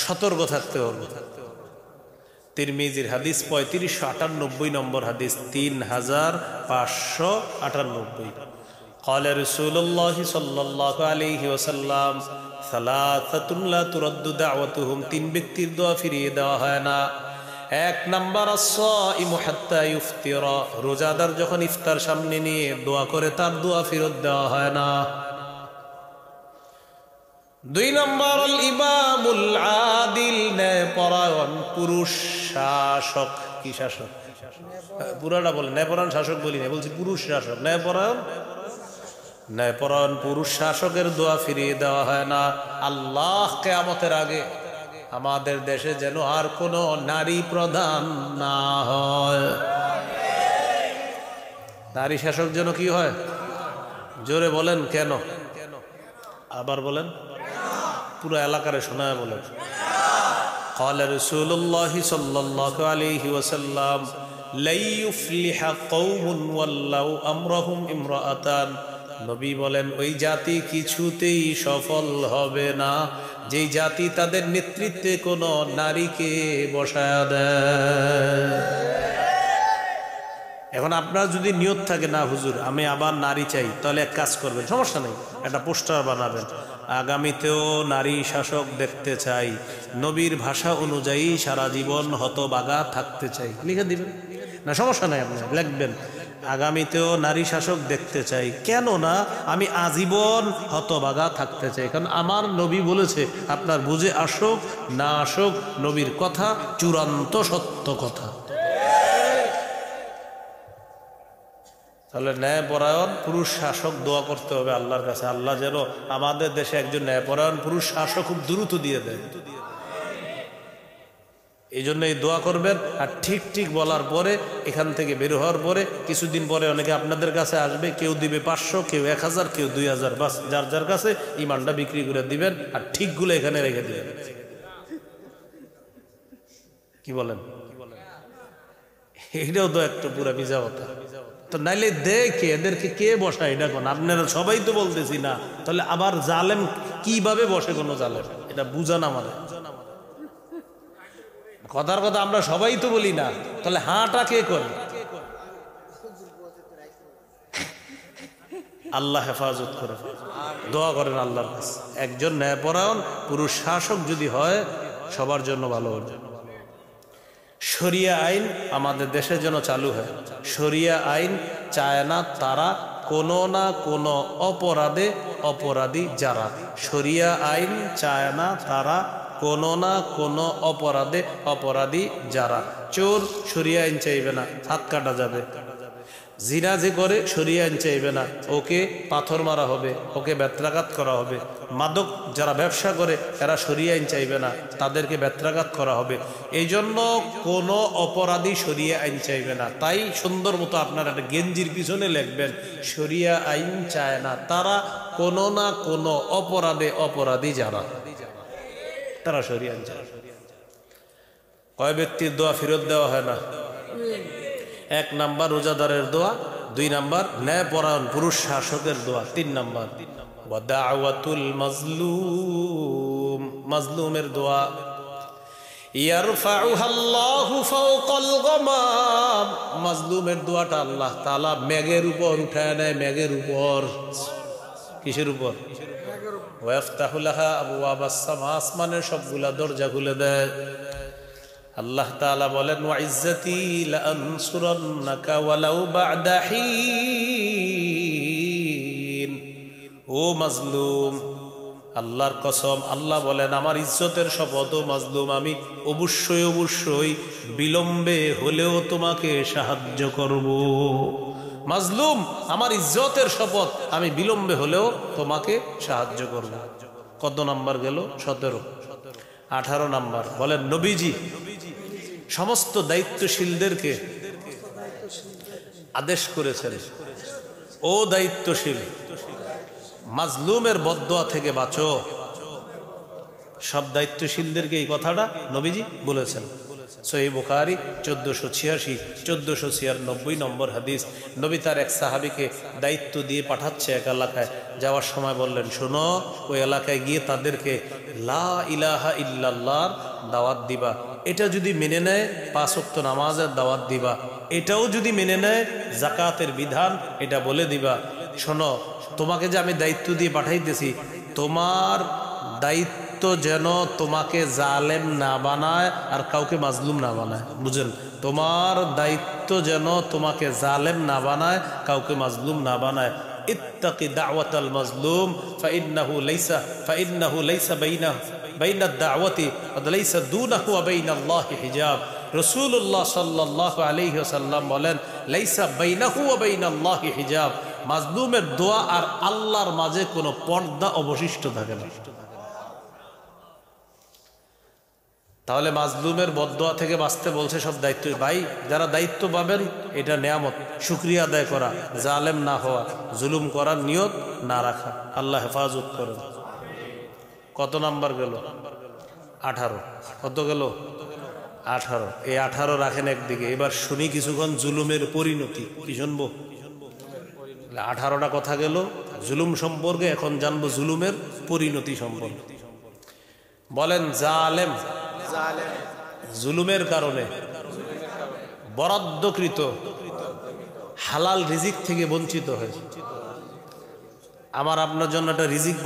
সতর্ক থাকতে হবে। তিরমিজির হাদিস 3598 নম্বর হাদিস, 3598। قال رسول الله صلى الله عليه وسلم ثلاثة لا ترد دعوتهم, 3 ব্যক্তির দোয়া ফিরিয়ে দেওয়া হয় না। 1 নাম্বার আস-সাইমু হাত্তা ইফতিরা, রোজাদার যখন ইফতার সামনে নিয়ে দোয়া করে তার দোয়া ফেরত দেওয়া হয় না। 2 নাম্বার আল ইমামুল আদিল, ন্যায়পরায়ণ পুরুষ শাসক। কি শাসক? পুরাটা বলে ন্যায়পরায়ণ শাসক বলি না, বলছি পুরুষ শাসক। ন্যায়পরায়ণ পুরুষ শাসকের দোয়া ফিরিয়ে দেওয়া হয় না। আল্লাহ কিয়ামতের আগে আমাদের দেশে যেন আর কোনো নারী প্রধান না হয়। নারী শাসক যেন কি হয়? জোরে বলেন কেন? আবার বলেন, পুরো এলাকারে শোনায় বলেন। قال رسول الله صلى الله عليه وسلم لا يفلح قوم ولوا امرهم امرأتان, নবী বলেন ওই জাতি কিছুতেই সফল হবে না যেই জাতি তাদের নেতৃত্বে কোনো নারীকে বসায় দেয়। এখন আপনার যদি নিয়ত থাকে না হুজুর আমি আবার নারী চাই, তাহলে এক কাজ করবেন, সমস্যা নেই, একটা পোস্টার বানাবেন, আগামীতেও নারী শাসক দেখতে চাই, নবীর ভাষা অনুযায়ী সারা জীবন হতবাগা থাকতে চাই, লিখে দিবেন না, সমস্যা নাই, আপনি লিখবেন আগামীতেও নারী শাসক দেখতে চাই, কেন না আমি আজীবন হতবাগা থাকতে চাই, কারণ আমার নবী বলেছে আপনার বুঝে আসুক না আসুক নবীর কথা চূড়ান্ত সত্য কথা। তাহলে ন্যায়পরায়ণ পুরুষ শাসক দোয়া করতে হবে আল্লাহর কাছে, আল্লাহ যেন আমাদের দেশে একজন ন্যায়পরায়ণ পুরুষ শাসক খুব দ্রুত দিয়ে দেয়। এই জন্য এই দোয়া করবেন। আর ঠিক ঠিক বলার পরে এখান থেকে বের হওয়ার পরে কিছুদিন পরে অনেকে আপনাদের কাছে আসবে, কেউ দিবে 500, কেউ 1000, কেউ 2000, বাস যার যার কাছে ইমানটা বিক্রি করে দিবেন আর ঠিকগুলো এখানে রেখে দিবেন। কি বলেন? এটাও তো একটা পুরা ভিজা কথা। তো নাইলে দেখে এদেরকে কে বসায় এটা কোন? আপনারা সবাই তো বলতেছি না, তাহলে আবার জালেম কিভাবে বসে? কোন জালেম এটা বুঝান আমাদের কথার কথা, আমরা সবাই তো বলি না, তাহলে হাঁটা কে করে? আল্লাহ হেফাজত করে। দোয়া করেন আল্লাহর কাছে, একজন ন্যায়পরায়ণ পুরুষ শাসক যদি হয় সবার জন্য ভালো হবে। শরিয়া আইন আমাদের দেশে যেন চালু হয়। শরিয়া আইন চায় না তারা কোনো না কোনো অপরাধে অপরাধী যারা, শরিয়া আইন চায় না তারা কোনো না কোনো অপরাধে অপরাধী যারা। চোর শরিয়া আইন চাইবে না, হাত কাটা যাবে। জিনা যে করে শরিয়া আইন চাইবে না, ওকে পাথর মারা হবে, ওকে বেত্রাঘাত করা হবে। মাদক যারা ব্যবসা করে এরা শরিয়া আইন চাইবে না, তাদেরকে বেত্রাঘাত করা হবে। এই জন্য কোনো অপরাধী শরিয়া আইন চাইবে না। তাই সুন্দর মতো আপনারা একটা গেঞ্জির পিছনে লিখবেন, শরিয়া আইন চায় না তারা কোনো না কোনো অপরাধে অপরাধী যারা, তারা শরিয়া আইন চায়। কয় ব্যক্তির দোয়া ফেরত দেওয়া হয় না? 1 নাম্বার রোজাদারের দোয়া, 2 নাম্বার ন্যায়পরায়ণ পুরুষ শাসকের দোয়া, 3 নাম্বার ওয়া দাওয়াতুল মাজলুম, মাজলুমের দোয়া। ইয়ারফাউহা আল্লাহু ফাওকাল গামাম, মাজলুমের দোয়াটা আল্লাহ তাআলা মেঘের উপর উঠায় নেয়, মেঘের উপর। কিসের উপর? ওয়া ইফতাহু লাহা আবওয়াবাস সামা, আসমানের সবগুলা দরজা খুলে দেয়। আল্লাহ তাআলা বলেন ওয়া ইজ্জতি লাআনসুরান্নাকা ওয়ালাউ বা'দা হিন। ও মাজলুম, আল্লাহর কসম, আল্লাহ বলেন আমার ইজ্জতের শপথ, ও মাজলুম আমি অবশ্যই অবশ্যই বিলম্বে হলেও তোমাকে সাহায্য করব। মাজলুম, আমার ইজ্জতের শপথ, আমি বিলম্বে হলেও তোমাকে সাহায্য করব। কত নাম্বার গেল? 17। 18 নাম্বার বলেন নবীজি সমস্ত দায়িত্বশীলদেরকে আদেশ করেছেন, ও দায়িত্বশীল, মাজলুমের বদদোয়া থেকে বাঁচো। সব দায়িত্বশীলদেরকে এই কথাটা নবীজি বলেছেন। সহিহ বুখারী 1486 1496 নম্বর হাদিস। নবী তার এক সাহাবীকে দায়িত্ব দিয়ে পাঠাচ্ছে এক এলাকায়, যাওয়ার সময় বললেন শোনো, ওই এলাকায় গিয়ে তাদেরকে লা ইলাহা ইল্লাল্লাহর দাওয়াত দিবা। এটা যদি মেনে নেয় 5 ওয়াক্ত নামাজের দাওয়াত দিবা। এটাও যদি মেনে নেয় যাকাতের বিধান এটা বলে দিবা। শোনো, তোমাকে যে আমি দায়িত্ব দিয়ে পাঠাইতেছি, তোমার দায়িত্ব যেন তোমাকে জালেম না বানায় আর কাউকে মাজলুম না বানায়। বুঝেন? তোমার দায়িত্ব যেন তোমাকে জালেম না বানায়, কাউকে মাজলুম না বানায়। ইত্তাকি দাওয়াতাল মাজলুম ফাইন্নাহু লাইসা বাইনাদ দাওয়াতি ওয়া লাইসা দুনাহু ওয়া বাইনাল্লাহি হিজাব। রাসূলুল্লাহ সাল্লাল্লাহু আলাইহি ওয়াসাল্লাম বলেন লাইসা বাইনাহু ওয়া বাইনাল্লাহি হিজাব, মাজলুমের দোয়া আর আল্লাহর মাঝে কোনো পর্দা অবশিষ্ট থাকে না। তাহলে মাজলুমের বদদোয়া থেকে বাঁচতে বলছে সব দায়িত্ব। ভাই, যারা দায়িত্ব পাবেন এটা নেয়ামত, শুকরিয়া আদায় করা, জালেম না হওয়া, জুলুম করার নিয়ত না রাখা। আল্লাহ হেফাজত করেন। কত নাম্বার গেল? 18। কত গেল? 18। এই 18 রাখেন একদিকে। এবার শুনি কিছুক্ষণ জুলুমের পরিণতি। কি শুনবো? 18টা কথা গেল জুলুম সম্পর্কে, এখন জানবো জুলুমের পরিণতি সম্পর্কে। বলেন জালেম জুলুমের কারণে বরাদ্দকৃত হালাল রিজিক থেকে বঞ্চিত হয়েছে। আমার আপনার জন্য একটা রিজিক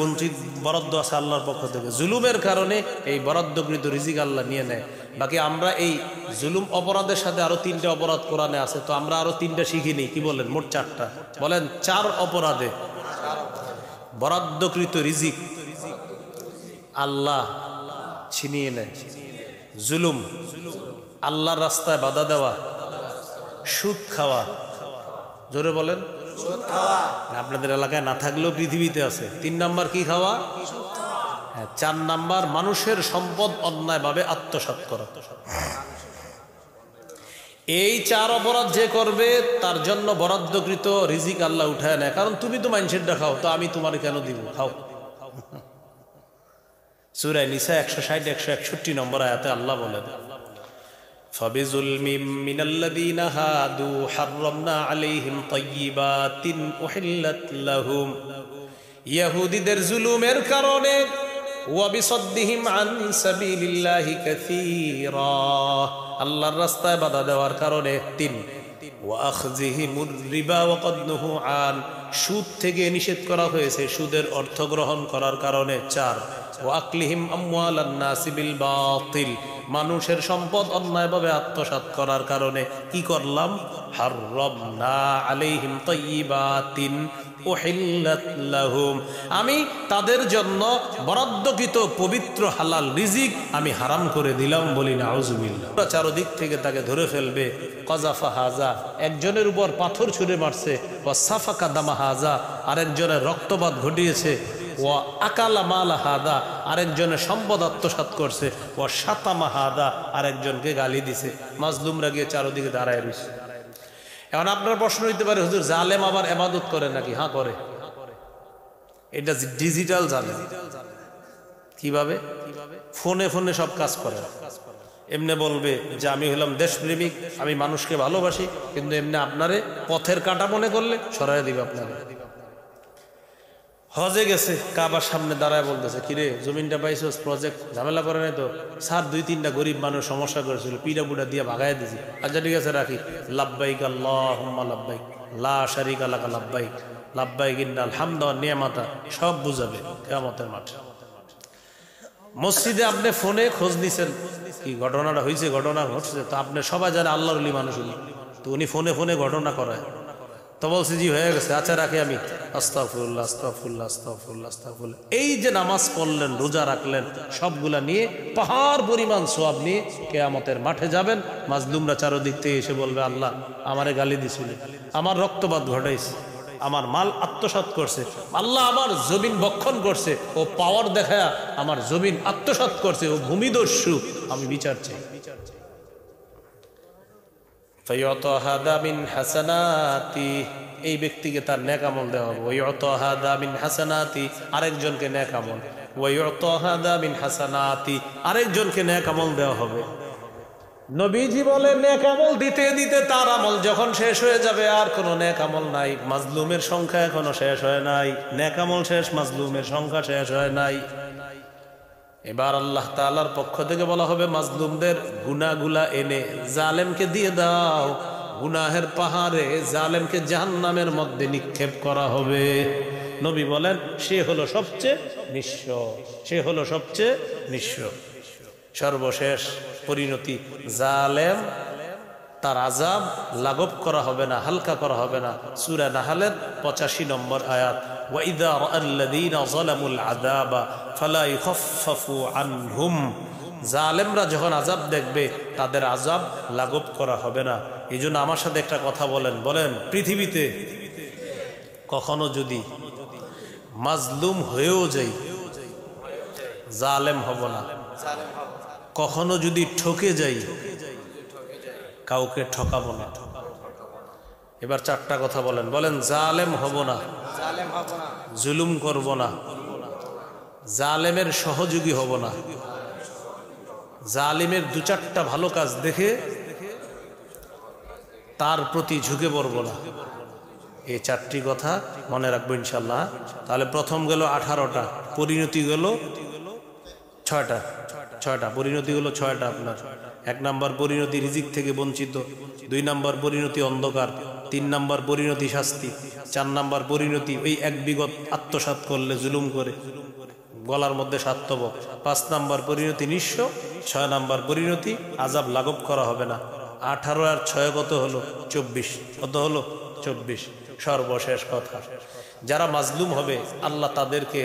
বরাদ্দ আছে আল্লাহর পক্ষ থেকে। জুলুমের কারণে এই বরাদ্দকৃত রিজিক আল্লাহ নিয়ে নেয়। বাকি আমরা এই জুলুম অপরাধের সাথে আরো 3টে অপরাধ কোরআনে আছে, তো আমরা আরো 3টা শিখি নিই। কি বলেন? মোট 4টা। বলেন 4 অপরাধে বরাদ্দকৃত রিজিক আল্লাহ ছিনিয়ে নেয়। জুলুম, আল্লাহর রাস্তায় বাধা দেওয়া, সুদ খাওয়া। জোরে বলেন। আপনাদের এলাকায় না থাকলেও পৃথিবীতে আছে। 3 নাম্বার কি খাওয়া? হ্যাঁ। 4 নাম্বার মানুষের সম্পদ অন্যায়ভাবে আত্মসাৎ করা। এই 4 অপরাধ যে করবে তার জন্য বরাদ্দকৃত রিজিক আল্লাহ উঠায় নেয়। কারণ তুমি তো মানুষেরটা খাও, তো আমি তোমার কেন দিব? খাও। সূরা নিসা 160 161 নম্বর আয়াতে আল্লাহ বলেন ফাবিজুলমিম মিনাল্লাযীনা হাদু হাররামনা আলাইহিম তাইয়্যিবাতিন উহিল্লাত লাহুম। ইহুদীদের জুলুমের কারণে ওয়া বিসাদ্দিহিম আন সাবিলিল্লাহি কাসীরা, আল্লাহর রাস্তায় বাধা দেওয়ার কারণে 3 ওয়া আখযিহিমুর রিবা ওয়া ক্বাদ নুহু আন, সুদ থেকে নিষেধ করা হয়েছে, সুদের অর্থ গ্রহণ করার কারণে 4। ওয়া আকলিহিম আমওয়ালান নাসি বিল বাতিল, মানুষের সম্পদ অন্যায়ভাবে আত্মসাৎ করার কারণে কি করলাম? হাররামনা আলাইহিম তাইয়্যিবাতিন উহিল্লাত লাহুম, আমি তাদের জন্য বরাদ্দকৃত পবিত্র হালাল রিজিক আমি হারাম করে দিলাম। বলি নাউজুবিল্লাহ। চারদিক থেকে তাকে ধরে ফেলবে। কাযাফা হাজা, একজনের উপর পাথর ছুঁড়ে মারছে। ওয়া সাফাকা দামা হাজা, আরেকজনের রক্তপাত ঘটিয়েছে। ওয়া আকালা মাল হাদা, আরেকজনের সম্পদ আত্মসাৎ করছে। ওয়া শাতামা হাদা, আরেকজনকে গালি দিছে। মাজলুমরা গিয়ে চারদিকে দাঁড়ায় রয়েছে। এখন আপনার প্রশ্ন হইতে পারে, হুজুর জালেম আবার ইবাদত করে নাকি? হ্যাঁ করে। এটা ডিজিটাল জালেম। কিভাবে? ফোনে ফোনে সব কাজ করে। এমনি বলবে যে আমি হলাম দেশপ্রেমিক, আমি মানুষকে ভালোবাসি, কিন্তু এমনি আপনারে পথের কাঁটা মনে করলে সরাই দিবে। আপনারে হজে গেছে, কাবার সামনে দাঁড়ায় বলতেছে, কিরে জমিনটা পাইছোস, প্রজেক্ট ঝামেলা করে নাই তো? স্যার 2-3টা গরিব মানুষ সমস্যা করেছিল, পিঠা পুটা দিয়ে ভাগাই দিছি। আচ্ছা ঠিক আছে রাখি। লাব্বাইক আল্লাহুম্মা লাব্বাইক লা শারীকা লাকা লাব্বাইক লাব্বাইক ইন্নাল হামদা ওয়ান নি'মাতা, সব বুঝাবে কিয়ামতের মাঠে। মসজিদে আপনি ফোনে খোঁজ নিছেন, কি ঘটনাটা হয়েছে, ঘটনা ঘটছে, তো আপনি সবাই জানে আল্লাহর ওলি মানুষ উনি, তো উনি ফোনে ফোনে ঘটনা করায়। তো বলছে জি হয়ে গেছে, আচ্ছা রাখি আমি। আস্তাগফিরুল্লাহ আস্তাগফিরুল্লাহ আস্তাগফিরুল্লাহ আস্তাগফিরুল্লাহ। এই যে নামাজ পড়লেন, রোজা রাখলেন, সবগুলা নিয়ে পাহাড় পরিমাণ সওয়াব নিয়ে কিয়ামতের মাঠে যাবেন। মাজলুমরা চারদিক থেকে এসে বলবে, আল্লাহ আমারে গালি দিছিল, আমার রক্তপাত ঘটাইছে, আমার মাল আত্মসাৎ করছে, আল্লাহ আমার জমিন ভক্ষণ করছে, ও পাওয়ার দেখায় আমার জমিন আত্মসাৎ করছে, ও ভূমিদস্যু, আমি বিচার চাই। ফায়ুতাহাদা মিন হাসানাতি, এই ব্যক্তিকে তার নেক আমল দেওয়া হবে। ওয়ায়ুতাহাদা মিন হাসানাতি, আরেকজনকে নেক আমল। ওয়ায়ুতাহাদা মিন হাসানাতি, আরেকজনকে নেক আমল দেওয়া হবে। নবীজি বলেন নেক আমল দিতে দিতে তার আমল যখন শেষ হয়ে যাবে, আর কোনো নেক আমল নাই। মাজলুমের সংখ্যা এখনো শেষ হয় নাই। নেক আমল শেষ, মাজলুমের সংখ্যা শেষ হয় নাই। এবার আল্লাহ তাআলার পক্ষ থেকে বলা হবে, মাজলুমদের গুনাহগুলা এনে জালেমকে দিয়ে দাও। গুনাহের পাহাড়ে জালেমকে জাহান্নামের মধ্যে নিক্ষেপ করা হবে। নবী বলেন সে হলো সবচেয়ে নিঃস্ব, সে হলো সবচেয়ে নিঃস্ব। সর্বশেষ পরিণতি, জালেম তার আযাব লাঘব করা হবে না, হালকা করা হবে না। সূরা নাহলের 85 নম্বর আয়াত, ওয়াইদা রাআল্লাযীনা যালামুল আযাবা ফালা ইখাফফাফু আনহুম, জালেমরা যখন আযাব দেখবে তাদের আযাব লাঘব করা হবে না। এইজন্য আমার সাথে একটা কথা বলেন, বলেন পৃথিবীতে কখনো যদি মাজলুম হয়েও যাই, জালেম হব না। কখনো যদি ঠকে যাই, কাউকে ঠকাবো না। এবার 4টা কথা বলেন, বলেন জালেম হব না, জুলুম করব না, জালেমের সহযোগী হব না, জালিমের 2-4টা ভালো কাজ দেখে তার প্রতি ঝুঁকে পড়ব না। এই 4টি কথা মনে রাখবো ইনশাল্লাহ। তাহলে প্রথম গেল 18টা, পরিণতি গেল 6টা। পরিণতি হলো 6টা আপনার। 1 নাম্বার পরিণতি রিজিক থেকে বঞ্চিত, 2 নাম্বার পরিণতি অন্ধকার, 3 নাম্বার পরিণতি শাস্তি, 4 নাম্বার পরিণতি ওই 1 বিগত আত্মসাৎ করলে, জুলুম করে গলার মধ্যে সাত্তব, 5 নাম্বার পরিণতি নিঃস্ব, 6 নাম্বার পরিণতি আযাব লাঘব করা হবে না। 18 আর 6 কত হলো? 24। কত হলো? 24। সর্বশেষ কথা, যারা মাজলুম হবে আল্লাহ তাদেরকে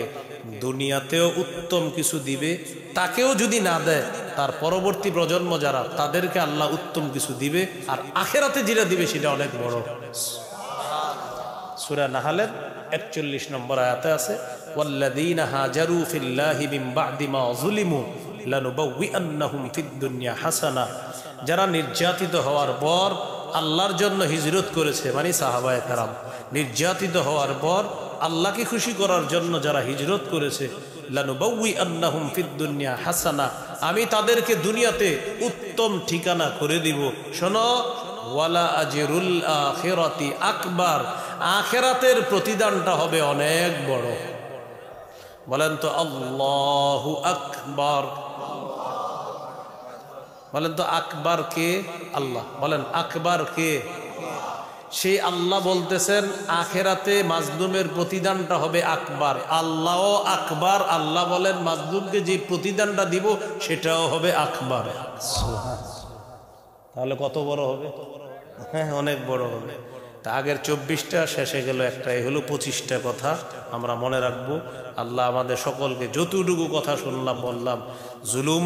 দুনিয়াতেও উত্তম কিছু দিবে, তাকেও যদি না দেয় তার পরবর্তী প্রজন্ম যারা, তাদেরকে আল্লাহ উত্তম কিছু দিবে, আর আখেরাতে যেটা দিবে সেটা অনেক বড়। সূরা নাহলের 41 নম্বর আয়াতে আছে, ওয়াল্লাযীনা হাজারু ফিল্লাহি মিন বা'দি মা যুলিমু লানুবাউইআন্নাহুম ফিদ দুনিয়া হাসানা, যারা নির্যাতিত হওয়ার পর আল্লাহর জন্য হিজরত করেছে, মানে সাহাবায়ে কেরাম, নির্যাতিত হওয়ার পর আল্লাহকে খুশি করার জন্য যারা হিজরত করেছে, লানুবাউইআন্নাহুম ফিদ দুনিয়া হাসানা, আমি তাদেরকে দুনিয়াতে উত্তম ঠিকানা করে দিব। শোনো, ওয়ালা আজরুল আখিরাতি আকবার, আখিরাতের প্রতিদানটা হবে অনেক বড়। বলেন তো আল্লাহু আকবার। বলেন তো আকবার কে? আল্লাহ। বলেন আকবার কে? সেই আল্লাহ বলতেছেন আখেরাতে মাজলুমের প্রতিদানটা হবে আকবার। আল্লাহ আকবার, আল্লাহ বলেন মাজলুমকে যে প্রতিদানটা দিব সেটাও হবে আকবার। তাহলে কত বড় হবে? হ্যাঁ, অনেক বড় হবে। তা আগের 24টা শেষে গেল একটা, এই হলো 25টা কথা আমরা মনে রাখবো। আল্লাহ আমাদের সকলকে যতটুকু কথা শুনলাম বললাম, জুলুম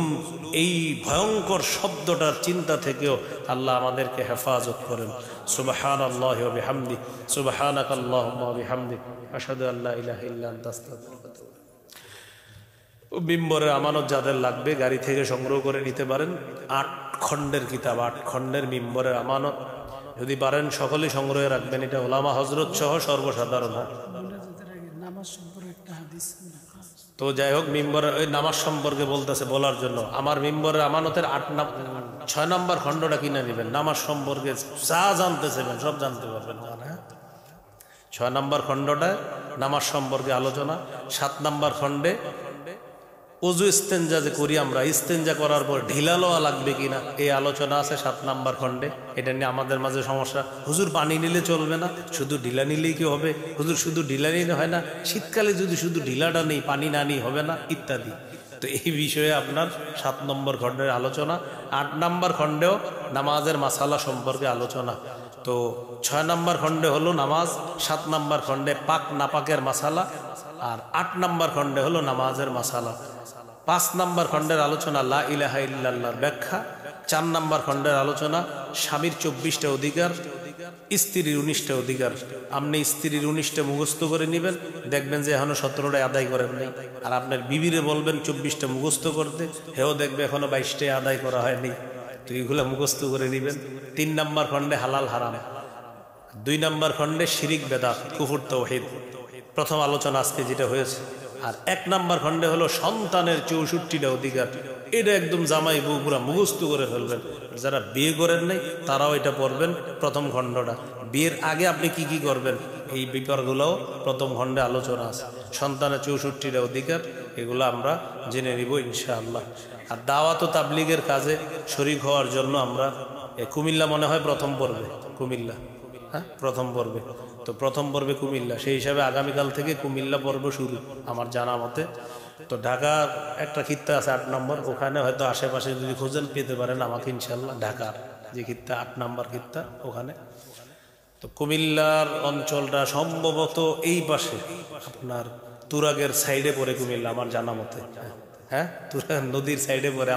এই ভয়ঙ্কর শব্দটার চিন্তা থেকেও আল্লাহ আমাদেরকে হেফাজত করেন। সুবহানাল্লাহি ওয়া বিহামদিহি, সুবহানাকাল্লাহুম্মা ওয়া বিহামদিক, আশহাদু আল্লা ইলাহা ইল্লা আনতা আস্তাগফিরুকা ওয়া আতুবু ইলাইক। মিম্বরের আমানত যাদের লাগবে গাড়ি থেকে সংগ্রহ করে নিতে পারেন। 8 খণ্ডের কিতাব, 8 খণ্ডের মিম্বরের আমানত, যদি পারেন সকলেই সংগ্রহে রাখবেন। এটা ওলামা হজরত সহ সর্বসাধারণ। তো যাই হোক, মিম্বরের ওই নামাজ সম্পর্কে বলতেছে বলার জন্য, আমার মিম্বরের আমানতের 6 নম্বর খণ্ডটা কিনে নেবেন। নামাজ সম্পর্কে যা জানতে চাইবেন সব জানতে পারবেন। 6 নম্বর খণ্ডটা নামাজ সম্পর্কে আলোচনা। 7 নম্বর খণ্ডে ওযু ইস্তেঞ্জা যে করি আমরা, ইস্তেঞ্জা করার পর ঢিলা লওয়া লাগবে কিনা এই আলোচনা আছে 7 নম্বর খণ্ডে। এটা নিয়ে আমাদের মাঝে সমস্যা, হুজুর পানি নিলে চলবে না, শুধু ঢিলা নিলেই কি হবে? হুজুর শুধু ঢিলা নিলে হয় না, শীতকালে যদি শুধু ঢিলাটা নেই পানি না নিই হবে না, ইত্যাদি। তো এই বিষয়ে আপনার 7 নম্বর খণ্ডের আলোচনা। 8 নম্বর খণ্ডেও নামাজের মাসালা সম্পর্কে আলোচনা। তো 6 নম্বর খণ্ডে হলো নামাজ, 7 নম্বর খণ্ডে পাক নাপাকের মাসালা, আর 8 নম্বর খণ্ডে হলো নামাজের মাসালা। 5 নম্বর খণ্ডের আলোচনা লা ইলাহা ইল্লাল্লাহর ব্যাখ্যা। 4 নম্বর খণ্ডের আলোচনা স্বামীর 24টা অধিকার, স্ত্রীর 19টা অধিকার। আপনি স্ত্রীর 19টা মুখস্থ করে নেবেন, দেখবেন যে এখনো 17টা আদায় করেন নাই। আর আপনার বিবিরে বলবেন 24টা মুখস্থ করতে, হেও দেখবে এখনো 22টা আদায় করা হয়নি। তো এইগুলো মুখস্থ করে নেবেন। 3 নম্বর খণ্ডে হালাল হারাম। 2 নম্বর খণ্ডে শিরিক বেদাত, কুফর তাওহীদ, প্রথম আলোচনা আজকে যেটা হয়েছে। আর 1 নম্বর খণ্ডে হলো সন্তানের 64টা অধিকার। এটা একদম জামাই বউ পুরা মুখস্থ করে ফেলবেন। যারা বিয়ে করেন নাই তারাও এটা পড়বেন, প্রথম খণ্ডটা। বিয়ের আগে আপনি কি কি করবেন এই ব্যাপারগুলোও প্রথম খণ্ডে আলোচনা আছে। সন্তানের 64টা অধিকার, এগুলো আমরা জেনে নিব ইনশাআল্লাহ। আর দাওয়াত ও তাবলীগের কাজে শরীক হওয়ার জন্য আমরা কুমিল্লা মনে হয় প্রথম পর্বে, কুমিল্লা, হ্যাঁ প্রথম পর্বে। তো প্রথম পর্বে কুমিল্লা, সেই হিসাবে আগামীকাল থেকে কুমিল্লা পর্ব শুরু আমার জানা মতে। তো ঢাকার একটা খিত্তা আছে 8 নম্বর, ওখানে হয়তো আশেপাশে যদি খোঁজেন পেতে পারেন আমাকে ইনশাল্লাহ। ঢাকার যে খিত্তা 8 নম্বর খিত্তা ওখানে। তো কুমিল্লার অঞ্চলটা সম্ভবত এই পাশে আপনার তুরাগের সাইডে পড়ে কুমিল্লা আমার জানা মতে। হ্যাঁ, তুরাগ নদীর সাইডে পড়ে।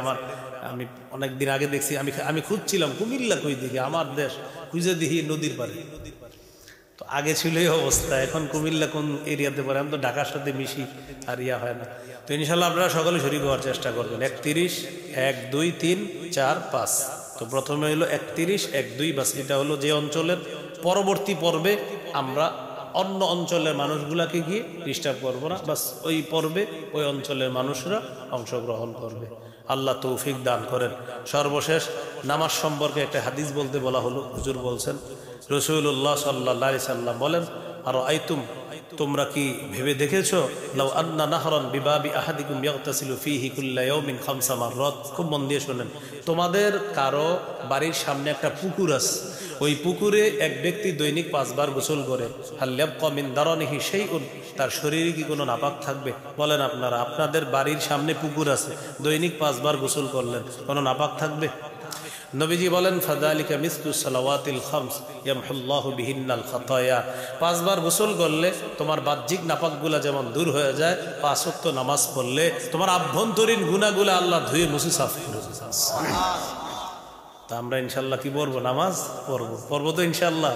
আমি অনেকদিন আগে দেখছি, আমি খুঁজছিলাম কুমিল্লা কই দিকে, আমার দেশ খুঁজে দেখি নদীর পারে। তো আগে ছিল এই অবস্থা, এখন কুমিল্লা কোন এরিয়াতে পড়ে আমি তো ঢাকার সাথে মিশি আর ইয়া হয় না। তো ইনশাল্লাহ আপনারা সকলে শরীক হওয়ার চেষ্টা করবেন। 31, 1, 2, 3, 4, 5। তো প্রথমে হলো 31, 1, 2, বাস। এটা হলো যে অঞ্চলের। পরবর্তী পর্বে আমরা অন্য অঞ্চলের মানুষগুলাকে গিয়ে ডিস্টার্ব করবো না, বাস ওই পর্বে ওই অঞ্চলের মানুষরা অংশগ্রহণ করবে। আল্লাহ তৌফিক দান করেন। সর্বশেষ নামাজ সম্পর্কে একটা হাদিস বলতে বলা হলো। হুজুর বলছেন, রাসূলুল্লাহ সাল্লাল্লাহু আলাইহি সাল্লাম বলেন, আর আইতুম, তোমরা কি ভেবে দেখেছো, লাউ আন্না নাহরান বিবাবি আহাদিকুম ইয়াগতাসিলু ফীহি কুল্লা ইয়াউমিন 5 মাররাত। খুব মন দিয়ে শুনেন, তোমাদের কারো বাড়ির সামনে একটা পুকুর আছে, ওই পুকুরে এক ব্যক্তি দৈনিক 5 বার গোসল করে। হাল ইয়াবকা মিন দারানিহি শাইউন, তার শরীরে কি কোনো নাপাক থাকবে? বলেন আপনারা, আপনাদের বাড়ির সামনে পুকুর আছে, দৈনিক 5 বার গোসল করলেন, কোনো নাপাক থাকবে? নবীজি বলেন, ফাযালিকা মিসলু সালাওয়াতিল খামস ইয়ামহুল্লাহু বিহিন্নাল খাতায়া। 5 বার গোসল করলে তোমার বাহ্যিক নাপাকগুলা যেমন দূর হয়ে যায়, 5 ওয়াক্ত নামাজ পড়লে তোমার আভ্যন্তরীণ গুনাহগুলো আল্লাহ ধুয়ে মুছে সাফ করে দেন। তা আমরা ইনশাআল্লাহ কি পড়বো? নামাজ পড়বো তো ইনশাআল্লাহ।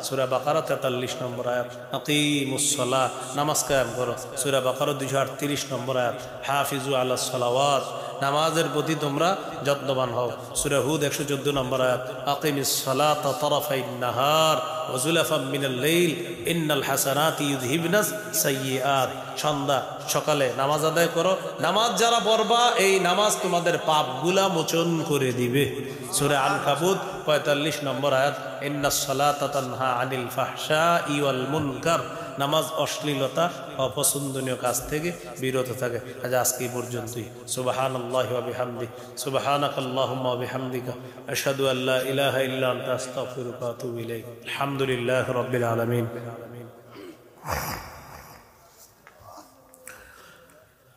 সূরা বাকারা 43 নম্বর আয়াত, আকিমুস সালাহ, নামাজ কায়েম করো। সূরা বাকারা 238 নম্বর আয়াত, হাফিজু আলাস সালাওয়াত, নামাজের প্রতি তোমরা যত্নবান হও। সূরা হুদ 114 নম্বর আয়াত, আকিমিস সালাতা তারাফাইন নাহার ওয়া যুলাফাম মিনাল লাইল ইন্নাল হাসানাতি ইউযহিবনাস সাইয়্যাত। সন্ধ্যা সকালে নামাজ আদায় করো। নামাজ যারা পড়বা, এই নামাজ তোমাদের পাপগুলা মোচন করে দিবে। সূরা আনকাবুত 45 নম্বর আয়াত, ইন্নাস সালাতা তানহা আনিল ফাহশাই ওয়াল মুনকার। নামাজ অশ্লীলতা অপছন্দনীয় কাজ থেকে বিরত থাকে। আজকে এই পর্যন্তই। সুবহানাল্লাহি ওয়া বিহামদিহি, সুবহানাকাল্লাহুম্মা ওয়া বিহামদিকা, আশহাদু আল্লা ইলাহা ইল্লা আনতা আস্তাগফিরুকা ওয়া আতুবু ইলাইক। আলহামদুলিল্লাহ রাব্বিল আলামিন।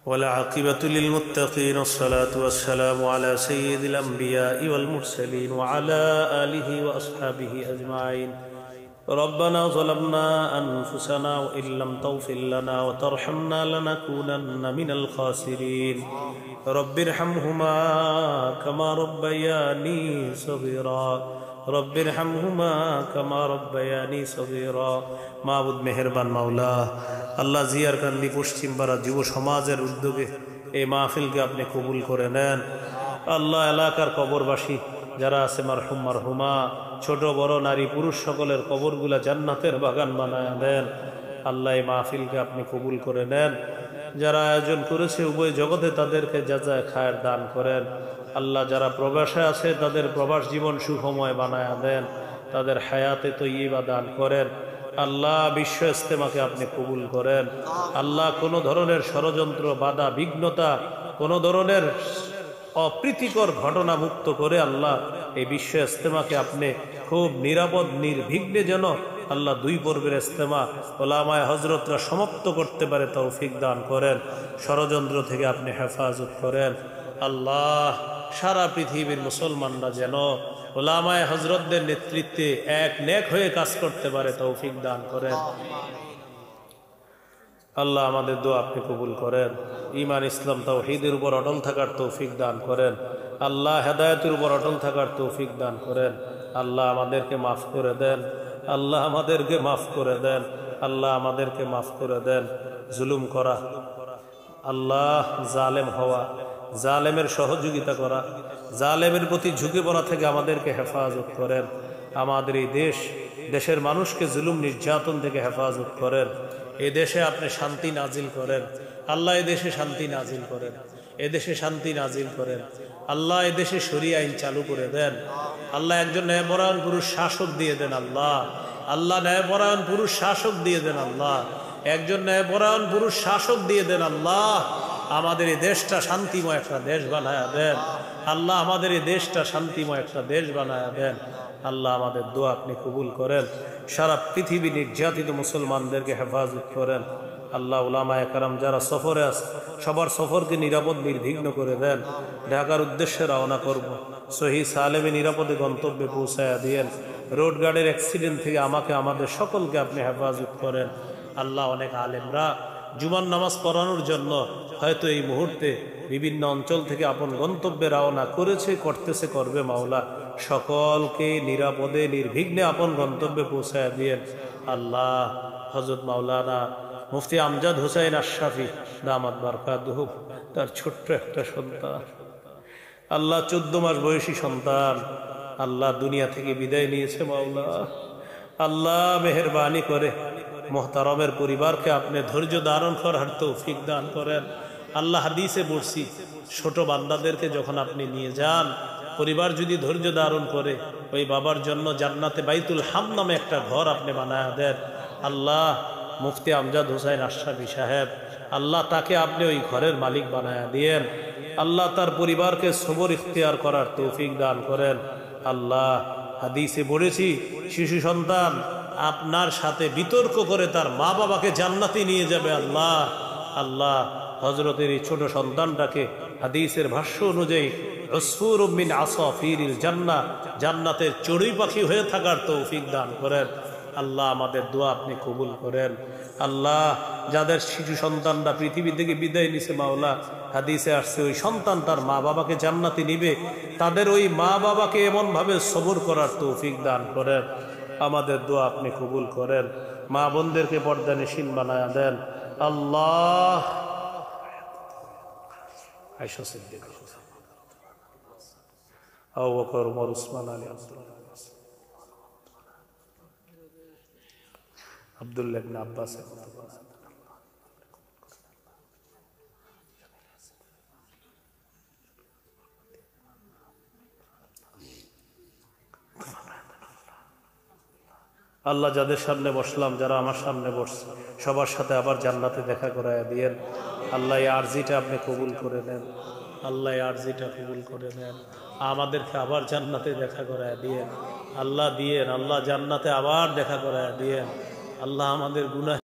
والعاقبة للمتقين والصلاة والسلام على سيد الأنبياء والمرسلين وعلى آله وأصحابه أجمعين. ربنا ظلمنا أنفسنا وإن لم تغفر لنا وترحمنا لنكونن من الخاسرين. رب ارحمهما كما ربياني صغيرا رب ارحمهما كما ربياني صغيرا. মাবুদ মেহেরবান মাওলা, আল্লাহ জিয়ারকান্দি পশ্চিমপাড়া যুব সমাজের উদ্যোগে এই মাহফিলকে আপনি কবুল করে নেন। আল্লাহ এলাকার কবরবাসী যারা আছে মারহুম মারহুমা, ছোট বড় নারী পুরুষ সকলের কবরগুলা জান্নাতের বাগান বানায় দেন। আল্লাহ এই মাহফিলকে আপনি কবুল করে নেন। যারা আয়োজন করেছে উভয় জগতে তাদেরকে যাজায় খায়ের দান করেন। আল্লাহ যারা প্রবাসে আছে তাদের প্রবাস জীবন সুখময় বানায় দেন, তাদের হায়াতে তৈয়বা দান করেন। আল্লাহ বিশ্ব ইজতেমাকে আপনি কবুল করেন। আল্লাহ কোনো ধরনের ষড়যন্ত্র, বাধা বিঘ্নতা, কোনো ধরনের অপ্রীতিকর ঘটনা মুক্ত করে আল্লাহ এই বিশ্ব ইজতেমাকে আপনি খুব নিরাপদ নির্বিঘ্নে যেন আল্লাহ 2 পর্বের ইজতেমা ওলামায়ে হযরতরা সমাপ্ত করতে পারে তৌফিক দান করেন। ষড়যন্ত্র থেকে আপনি হেফাজত করেন। আল্লাহ সারা পৃথিবীর মুসলমানরা যেন ওলামায়ে হযরতদের নেতৃত্বে এক নেক হয়ে কাজ করতে পারে তৌফিক দান করেন। আল্লাহ আমাদের দোয়া আপনি কবুল করেন। ঈমান ইসলাম তাওহীদের উপর অটল থাকার তৌফিক দান করেন। আল্লাহ হেদায়েতের উপর অটল থাকার তৌফিক দান করেন। আল্লাহ আমাদেরকে মাফ করে দেন। আল্লাহ আমাদেরকে মাফ করে দেন। আল্লাহ আমাদেরকে মাফ করে দেন। জুলুম করা, আল্লাহ জালেম হওয়া, জালেমের সহযোগিতা করা, জালেমের প্রতি ঝুঁকে পড়া থেকে আমাদেরকে হেফাজত করেন। আমাদের এই দেশের মানুষকে জুলুম নির্যাতন থেকে হেফাজত করেন। এই দেশে আপনি শান্তি নাজিল করেন। আল্লাহ এই দেশে শান্তি নাজিল করেন। এ দেশে শান্তি নাজিল করেন। আল্লাহ এ দেশে শরিয়া আইন চালু করে দেন। আল্লাহ একজন ন্যায়পরায়ণ পুরুষ শাসক দিয়ে দেন। আল্লাহ আল্লাহ ন্যায়পরায়ণ পুরুষ শাসক দিয়ে দেন। আল্লাহ একজন ন্যায়পরায়ণ পুরুষ শাসক দিয়ে দেন। আল্লাহ আমাদের এই দেশটা শান্তিময় একটা দেশ বানায়া দেন। আল্লাহ আমাদের এই দেশটা শান্তিময় একটা দেশ বানায়া দেন। আল্লাহ আমাদের দোয়া আপনি কবুল করেন। সারা পৃথিবী নির্যাতিত মুসলমানদেরকে হেফাজত করেন। আল্লাহ উলামায়ে কেরাম যারা সফরে আছে সবার সফরকে নিরাপদ নির্বিঘ্ন করে দেন। ঢাকার উদ্দেশ্যে রওনা করব, সহি সালেমে নিরাপদে গন্তব্যে পৌঁছায়া দিয়েন। রোড গার্ডের অ্যাক্সিডেন্ট থেকে আমাকে আমাদের সকলকে আপনি হেফাজত করেন। আল্লাহ অনেক আলেমরা জুমার নামাজ পড়ানোর জন্য হয়তো এই মুহূর্তে বিভিন্ন অঞ্চল থেকে আপন গন্তব্যে রওনা করেছে, করতেছে, করবে। মাওলা সকলকে নিরাপদে নির্বিঘ্নে আপন গন্তব্যে পৌঁছায় দিয়েন। আল্লাহ হযরত মাওলানা মুফতি আমজাদ হোসেন আশরাফি দামাত বারকাতুহু, তার ছোট্ট একটা সন্তান, আল্লাহ 14 মাস বয়সী সন্তান, আল্লাহ দুনিয়া থেকে বিদায় নিয়েছে। মাওলা আল্লাহ মেহেরবানি করে মোহতারমের পরিবারকে আপনি ধৈর্য ধারণ করার তৌফিক দান করেন। আল্লাহ হাদিসে পড়ছি, ছোট বান্দাদেরকে যখন আপনি নিয়ে যান, পরিবার যদি ধৈর্য ধারণ করে, ওই বাবার জন্য জান্নাতে বাইতুল হাম নামে একটা ঘর আপনি বানায়া দেন। আল্লাহ মুফতি আমজাদ হোসেন আশরাফি সাহেব, আল্লাহ তাকে আপনি ওই ঘরের মালিক বানায়া দিয়েন। আল্লাহ তার পরিবারকে সবর ইখতিয়ার করার তৌফিক দান করেন। আল্লাহ হাদিসে পড়েছি, শিশু সন্তান আপনার সাথে বিতর্ক করে তার মা বাবাকে জান্নাতে নিয়ে যাবে। আল্লাহ আল্লাহ হযরতের এই ছোট সন্তানটাকে হাদিসের ভাষ্য অনুযায়ী উসফুরুম মিন আসাফিরিল জান্নাহ, জান্নাতের চড়ুই পাখি হয়ে থাকার তৌফিক দান করেন। আল্লাহ আমাদের দোয়া আপনি কবুল করেন। আল্লাহ যাদের শিশু সন্তানরা পৃথিবী থেকে বিদায় নিছে, মাওলা হাদিসে আসছে ওই সন্তান তার মা বাবাকে জান্নাতে নিবে, তাদের ওই মা বাবাকে এমনভাবে সবর করার তৌফিক দান করেন। আমাদের দোয়া আপনি কবুল করেন। মা বোনদেরকে পর্দানিশীন বানায়া দেন। আল্লাহ আয়েশা সিদ্দিকা, আবু বকর, ওমর, উসমান, আলী, আব্দুল্লাহ ইবনে আব্বাস, আল্লাহ যাদের সামনে বসলাম, যারা আমার সামনে বসছে, সবার সাথে আবার জান্নাতে দেখা করায় দিয়েন। আল্লাহ এই আরজিটা আপনি কবুল করে নেন। আল্লাহ এই আরজিটা কবুল করে নেন। আমাদেরকে আবার জান্নাতে দেখা করায় দিয়েন। আল্লাহ দিয়েন, আল্লাহ জান্নাতে আবার দেখা করায় দিয়েন। আল্লাহ আমাদের গুনাহ